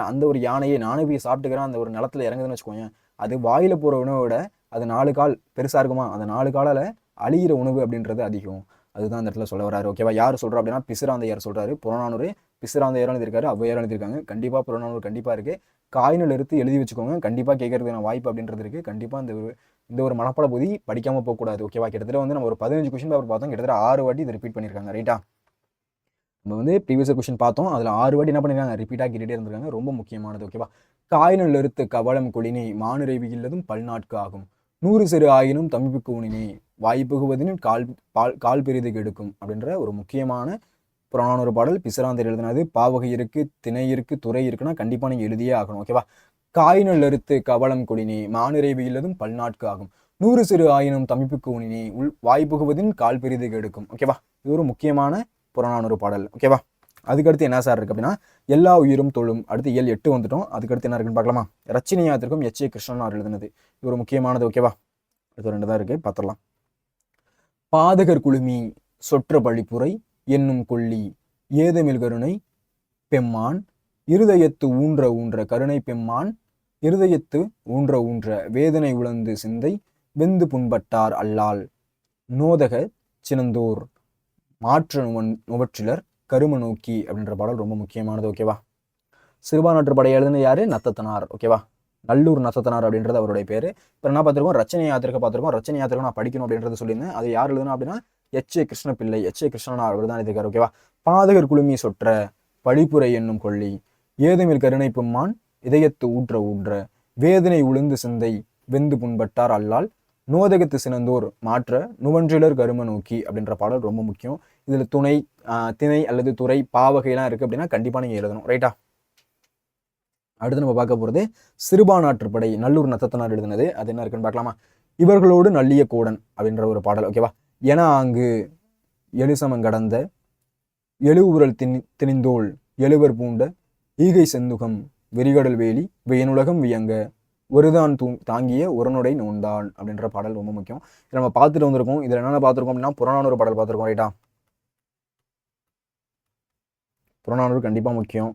அந்த ஒரு யானையை நானே போய் சாப்பிட்டுக்கிறேன் அந்த ஒரு நிலத்துல இறங்குதுன்னு வச்சுக்கோங்க, அது வாயில போகிற உணவை விட அது 4 கால் பெருசாக இருக்குமா, அந்த 4 காலால் அழிகிற உணவு அப்படின்றது அதிகம். அதுதான் அந்த இடத்துல சொல்ல வராரு. ஓகேவா? யார் சொல்கிறா அப்படின்னா, பிசிராந்தையார் சொல்கிறாரு. புறநானூறு பிசிராந்தையார் எழுதியிருக்காரு, ஔவையார் எழுதியிருக்காங்க. கண்டிப்பாக புறநானூறு கண்டிப்பாக இருக்குது. காய்நல் எடுத்து எழுதி வச்சுக்கோங்க. கண்டிப்பாக கேட்கறதுக்கான வாய்ப்பு அப்படின்றது இருக்குது. கண்டிப்பாக இந்த ஒரு மனப்பாட பகுதி படிக்காமல் போகக்கூடாது. ஓகேவா? கிட்டத்தட்ட நம்ம ஒரு 15 கொஸ்டின் பேப்பர் பார்த்தோம். கிட்டத்தட்ட 6 வாட்டி இதை ரிப்பீட் பண்ணியிருக்காங்க. ரைட்டா? நம்ம ப்ரீவியஸ் கொஸ்டின் பார்த்தோம். அதில் 6 வாட்டி என்ன பண்ணியிருக்காங்க, ரிப்பீட்டாக கேட்டுகிட்டே இருந்திருக்காங்க. ரொம்ப முக்கியமானது. ஓகேவா? காய்நல் அறுத்து கவலம் கொடினே மானுறைவு இல்லதும் பல்நாட்கு ஆகும். 100 சிறு ஆயினும் தமிப்புக்கு உணினே வாய்ப்புகுவதின் கால் பெரிது கெடுக்கும் அப்படின்ற ஒரு முக்கியமான புறநானூறு பாடல். பிசிராந்தையர் எழுதினது. பாவகை இருக்கு, திணை இருக்கு, துறை இருக்குன்னா கண்டிப்பாக நீங்கள் எழுதியே ஆகணும். ஓகேவா? காய்நல் அறுத்து கவலம் கொடினே மானிறைவு இல்லதும் பல்நாட்கு ஆகும். 100 சிறு ஆயினும் தமிப்புக்கு உணினே வாய்ப்புகுவதின் கால் பெரிது கெடுக்கும். ஓகேவா? இது ஒரு முக்கியமான புறநானூறு பாடல். ஓகேவா? அதுக்கடுத்து என்ன சார் இருக்கு அப்படின்னா, எல்லா உயிரும் தொழும். அடுத்து இயல் 8 வந்துட்டோம். அதுக்கடுத்து என்ன இருக்குன்னு பார்க்கலாமா? ரச்சினியாத்திற்கும் எச்.ஏ. கிருஷ்ணனார் எழுதினது. இது ஒரு முக்கியமானது. ஓகேவா? இது 2 தான் இருக்கு, பார்த்துடலாம். பாதகர் குழுமி சொற்ற பழிப்புரை என்னும் கொல்லி ஏதமில் கருணை பெம்மான் இருதயத்து ஊன்ற ஊன்ற கருணை பெம்மான் இருதயத்து ஊன்ற ஊன்ற வேதனை உழந்து சிந்தை வெந்து புண்பட்டார் அல்லால் நோதக சினந்தோர் மாற்ற நுவற்றிலர் கரும நோக்கி அப்படின்ற பாடல் ரொம்ப முக்கியமானது. ஓகேவா? சிறுபான்ற்று படை எழுதுன யாரு, நத்தத்தனார். ஓகேவா? நல்லூர் நத்தத்தனார் அப்படின்றது அவருடைய பேர். இப்போ என்ன பார்த்துருக்கோம், ரச்சனை யாத்திரை பார்த்துருக்கோம். ரச்சனை யாத்திரை நான் படிக்கணும் அப்படின்றது சொல்லியிருந்தேன். அது யார் எழுதுனா அப்படின்னா, எச்.ஏ. கிருஷ்ணபிள்ளை. எச்.ஏ. கிருஷ்ணனார் அவர் தான் எழுதியிருக்காரு. ஓகேவா? பாதகர் குழுமி சொற்ற பழிப்புரை என்னும் கொல்லி ஏதமில் கருணை பெம்மான் இதயத்து ஊன்ற ஊன்ற வேதனை உளுந்து சிந்தை வெந்து புண்பட்டார் அல்லால் நோதகத்து சினந்தோர் மாற்ற நுவன்றிலர் கரும நோக்கி அப்படின்ற பாடல் ரொம்ப முக்கியம். இதில் திணை அல்லது துறை பாவகைலாம் இருக்குது அப்படின்னா கண்டிப்பாக நீங்கள் எழுதணும். ரைட்டா? அடுத்து நம்ம பார்க்க போகிறது சிறுபான்ற்று நல்லூர் நத்தத்தனார் எழுதினது. அது என்ன இருக்குன்னு பார்க்கலாமா? இவர்களோடு நல்லிய கோடன் அப்படின்ற ஒரு பாடல். ஓகேவா? ஏன்னா அங்கு எழுசமங்கடந்த எழுவுரல் திணிந்தோள் எழுவர் பூண்ட ஈகை செந்துகம் வெறிகடல் வேலி வியனுலகம் வியங்க ஒருதான் தாங்கிய உரனுடை நோந்தான் அப்படின்ற பாடல் ரொம்ப முக்கியம். இதை நம்ம பார்த்துட்டு வந்திருக்கோம். இதில் என்னென்ன பார்த்துருக்கோம் அப்படின்னா புறநானூறு பாடல் பார்த்துருக்கோம். ரைட்டா, புறநானூறு கண்டிப்பாக முக்கியம்.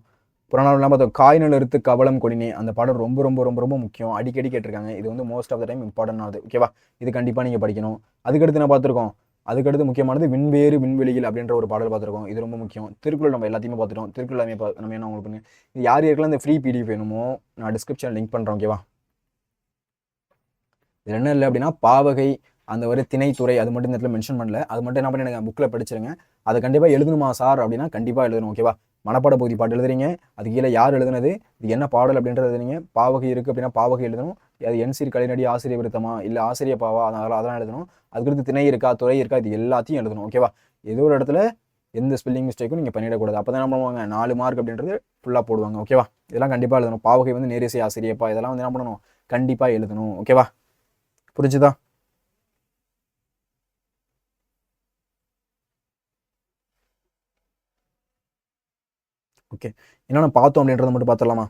புறநானூறுலாம் பார்த்தோம். காய்நல் அறுத்து கவலம் கொடினே அந்த பாடல் ரொம்ப ரொம்ப ரொம்ப ரொம்ப முக்கியம். அடிக்கடி கேட்டிருக்காங்க. இது வந்து most of the time important ஆகுது. ஓகேவா, இது கண்டிப்பாக நீங்கள் படிக்கணும். அதுக்கடுத்து நான் பார்த்துருக்கோம். அதுக்கடுத்து முக்கியமானது விண்வேறு விண்வெளியில் அப்படின்ற ஒரு பாடல் பார்த்துருக்கோம். இது ரொம்ப முக்கியம். திருக்குறள் நம்ம எல்லாத்தையுமே பார்த்துட்டோம். திருக்குறள் நம்ம என்ன உங்களுக்கு பண்ணு இது யார் யாருக்கெல்லாம் இந்த ஃப்ரீ பிடிஎஃப் வேணுமோ நான் டிஸ்கிரிப்ஷனில் லிங்க் பண்ணுறேன். ஓகேவா, இது என்ன இல்லை அப்படின்னா பாவகை அந்த ஒரு திணைத்துறை அது மட்டும் இந்த இடத்துல மென்ஷன் பண்ணல. அது மட்டும் என்ன பண்ணி எனக்கு புக்கில் படிச்சிருங்க. அதை கண்டிப்பாக எழுதணுமா சார் அப்படின்னா கண்டிப்பாக எழுதணும். ஓகேவா, மனப்பாட பகுதி பாட்டு எழுதுறீங்க, அது கீழே யார் எழுதுனது, இது என்ன பாடல் அப்படின்றது எழுதுறீங்க. பாவகை இருக்குது அப்படின்னா பாவகை எழுதணும். அது என்சீர் கலைநடி ஆசிரியர் விருத்தமா இல்லை ஆசிரியர் பாவா அதெல்லாம் எழுதணும். அதுக்கடுத்து திணை இருக்கா துறை இருக்கா இது எல்லாத்தையும் எழுதணும். ஓகேவா, ஏதோ ஒரு இடத்துல எந்த ஸ்பெல்லிங் மிஸ்டேக்கும் நீங்கள் பண்ணிடக்கூடாது. அப்போ தான் என்ன பண்ணுவாங்க 4 மார்க் அப்படின்றது ஃபுல்லாக போடுவாங்க. ஓகேவா, இதெல்லாம் கண்டிப்பாக எழுதணும். பாவகை வந்து நேரிசை ஆசிரியப்பா இதெல்லாம் வந்து என்ன பண்ணணும், கண்டிப்பாக எழுதணும். ஓகேவா, புரிஞ்சுதா? ஓகே, என்னென்ன பார்த்தோம் அப்படின்றத மட்டும் பார்த்துடலாமா?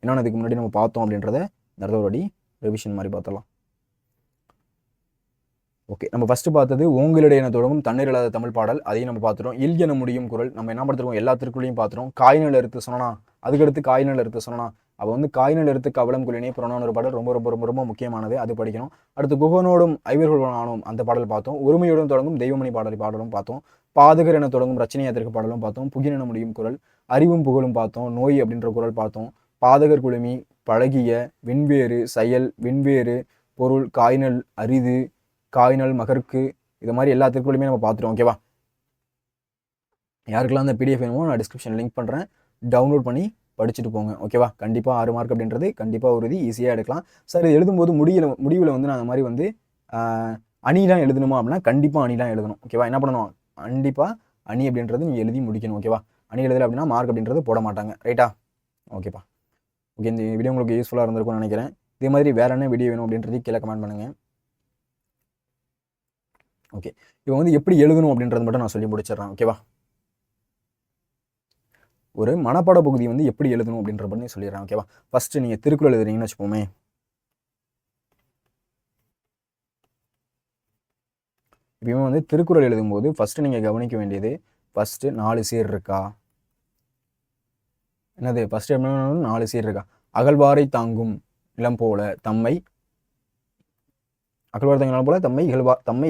என்னென்ன இதுக்கு முன்னாடி நம்ம பார்த்தோம் அப்படின்றத இந்த ஒரு அடி ரிவிஷன் மாதிரி பார்த்துடலாம். ஓகே, நம்ம ஃபஸ்ட்டு பார்த்தது ஓங்களிடையே என தொடங்கும் தண்ணீர் இல்லாத தமிழ் பாடல், அதையும் நம்ம பார்த்துட்டோம். இல் என முடியும் குரல் நம்ம என்ன பார்த்துருக்கோம், எல்லா திருக்குறளையும் பார்த்துட்டோம். காய்நல் அறுத்து சொன்னா, அதுக்கடுத்து காய்நல் அறுத்து சொன்னா, அப்போ வந்து காய்நல் அறுத்து கவலம் குளினே புறநானூறு பாடல் ரொம்ப ரொம்ப ரொம்ப ரொம்ப முக்கியமானது, அது படிக்கணும். அடுத்து குகனோடும் ஐவர்களுடனும் அந்த பாடல் பார்த்தோம். ஒருமையுடன் தொடங்கும் தெய்வமணி பாடலும் பார்த்தோம். பாதகர் என தொடங்கும் ரச்சனையாத்திற்கு பாடலும் பார்த்தோம். புகின் என முடியும் குரல், அறிவும் புகழும் பார்த்தோம். நோய் அப்படின்ற குரல் பார்த்தோம். பாதகர் குழுமி, பழகிய, விண்வேறு, செயல், விண்வேறு, பொருள், காய்நல், அரிது, காய்நல், மகற்கு, இது மாதிரி எல்லா திருக்குறளுமே நம்ம பார்த்துட்டோம். ஓகேவா, யாருக்கெல்லாம் அந்த பிடிஎஃப் வேணுமோ நான் டிஸ்கிரிப்ஷன் லிங்க் பண்ணுறேன், டவுன்லோட் பண்ணி படிச்சுட்டு போங்க. ஓகேவா, கண்டிப்பாக 6 மார்க் அப்படின்றது கண்டிப்பாக உறுதி, ஈஸியாக எடுக்கலாம். சார் இது எழுதும்போது முடிவில் வந்து நான் அந்த மாதிரி வந்து அணிலாம் எழுதணுமா அப்படின்னா கண்டிப்பாக அணிலாம் எழுதணும். ஓகேவா, என்ன பண்ணணும், கண்டிப்பாக அணி அப்படின்றது நீங்கள் எழுதி முடிக்கணும். ஓகேவா, அணி எழுதலை அப்படின்னா மார்க் அப்படின்றது போட மாட்டாங்க. ரைட்டா, ஓகேப்பா. ஓகே, இந்த வீடியோ உங்களுக்கு யூஸ்ஃபுல்லாக இருந்திருக்கும்னு நினைக்கிறேன். இதே மாதிரி வேறு என்ன வீடியோ வேணும் அப்படின்றது கீழே கமெண்ட் பண்ணுங்கள். ஓகே, இப்போ வந்து எப்படி எழுதணும் அப்படின்றது மட்டும் நான் சொல்லி முடிச்சிடறேன். ஓகேவா, ஒரு மனப்பாட பகுதி வந்து எப்படி எழுதணும் அப்படின்ற பண்ணி சொல்லிடுறேன். ஓகேவா, ஃபர்ஸ்ட் நீங்கள் திருக்குறள் எழுதுறீங்கன்னு வச்சுப்போமே. இப்பயுமே வந்து திருக்குறள் எழுதும்போது ஃபர்ஸ்ட் நீங்கள் கவனிக்க வேண்டியது ஃபர்ஸ்ட் 4 சீர் இருக்கா, என்னது ஃபர்ஸ்ட் 4 சீர் இருக்கா. அகழ்வாரை தாங்கும் நிலம் போல தம்மை, அகழ்வாரை தாங்கும் நிலம் போல தம்மை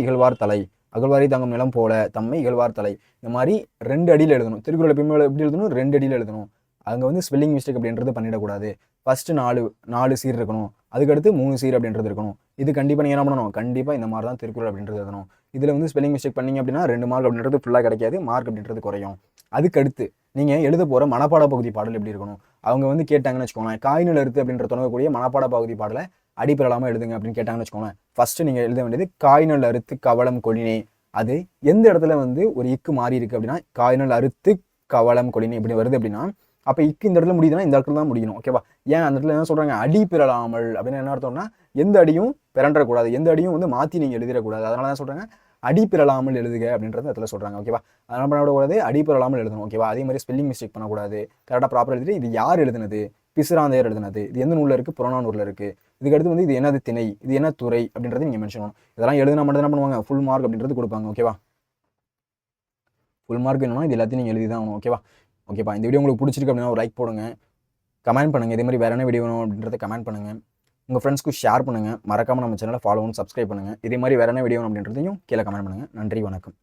இகழ்வார் தலை, அகழ்வாரை தாங்கும் நிலம் போல தம்மை இகழ்வார் தலை. இந்த மாதிரி 2 அடியில் எழுதணும். திருக்குறள் எப்பயுமே எப்படி எழுதணும், 2 அடியில் எழுதணும். அங்கே வந்து ஸ்பெல்லிங் மிஸ்டேக் அப்படின்றது பண்ணிடக்கூடாது. ஃபர்ஸ்ட் 4 சீர் இருக்கணும், அதுக்கடுத்து 3 சீர் அப்படின்றது இருக்கணும். இது கண்டிப்பாக நீங்கள் என்ன பண்ணணும், கண்டிப்பாக இந்த மாதிரி தான் திருக்குறள் அப்படின்றது எழுதணும். இதில் வந்து ஸ்பெல்லிங் மிஸ்டேக் பண்ணிங்க அப்படின்னா 2 மார்க் அப்படின்றது ஃபுல்லாக கிடைக்காது, மார்க் அப்படின்றது குறையும். அதுக்கடுத்து நீங்கள் எழுத போகிற மனப்பாட பகுதி பாடல் எப்படி இருக்கணும். அவங்க வந்து கேட்டாங்கன்னு வச்சுக்கோங்களேன், காய்நல் அறுத்து அப்படின்ற தொடங்கக்கூடிய மனப்பாட பகுதி பாடலை அடிப்பெறலாமல் எழுதுங்க அப்படின்னு கேட்டாங்கன்னு வச்சுக்கோங்களேன். ஃபர்ஸ்ட் நீங்கள் எழுத வேண்டியது காய்நல் அறுத்து கவலம் கொடினே. அது எந்த இடத்துல வந்து ஒரு இக்கு மாறி இருக்கு அப்படின்னா காய்நல் அறுத்து கவலம் கொடினே இப்படி வருது அப்படின்னா அப்போ இக்கு இந்த இடத்துல முடியுதுன்னா இந்த இடத்துல தான் முடியணும். ஓகேவா, ஏன் அந்த இடத்துல என்ன சொல்கிறாங்க, அடி பெறலாமல் அப்படின்னு என்ன அர்த்தம்னா எந்த அடியும் பிறண்டக்கூடாது, எந்த அடியும் வந்து மாற்றி நீங்கள் எழுதிடக்கூடாது. அதனால தான் சொல்கிறாங்க அடி பெறலாமல் எழுதுக அப்படின்றது இடத்துல சொல்கிறாங்க. ஓகேவா, அதனால் பண்ணக்கூடாது, அடி பெறலாமல் எழுதணும். ஓகேவா, அதே மாதிரி ஸ்பெல்லிங் மிஸ்டேக் பண்ணக்கூடாது, கரெக்டாக ப்ராப்பராக எழுதிட்டு இது யார் எழுதுனது, பிசுராந்தையர் எழுதுனது, இது எந்த நூலில் இருக்குது, புறநானூரில் இருக்குது. இதுக்கடுத்து வந்து இது என்னது திணை, இது என்ன துறை அப்படின்றது நீங்கள் மென்ஷன் பண்ணணும். இதெல்லாம் எழுதுனா மட்டும் என்ன பண்ணுவாங்க, ஃபுல் மார்க் அப்படின்றது கொடுப்பாங்க. ஓகேவா, ஃபுல் மார்க் வேணும்னா இது எல்லாத்தையும் நீங்கள் எழுதி தான் ஆகணும். ஓகேவா, ஓகேப்பா. இந்த வீடியோ உங்களுக்கு பிடிச்சிருக்கு அப்படின்னா ஒரு லைக் போடுங்க, கமெண்ட் பண்ணுங்கள். இதே மாதிரி வேறு என்ன வீடியோ வேணும் அப்படின்றத கமெண்ட் பண்ணுங்கள். உங்கள் ஃப்ரெண்ட்ஸ்க்கு ஷேர் பண்ணுங்கள். மறக்காமல் நம்ம சேனலை ஃபாலோ பண்ணி சப்ஸ்கிரைப் பண்ணுங்கள். இதே மாதிரி வேறு என்ன வீடியோ வேணும் அப்படின்றதையும் கீழே கமெண்ட் பண்ணுங்கள். நன்றி, வணக்கம்.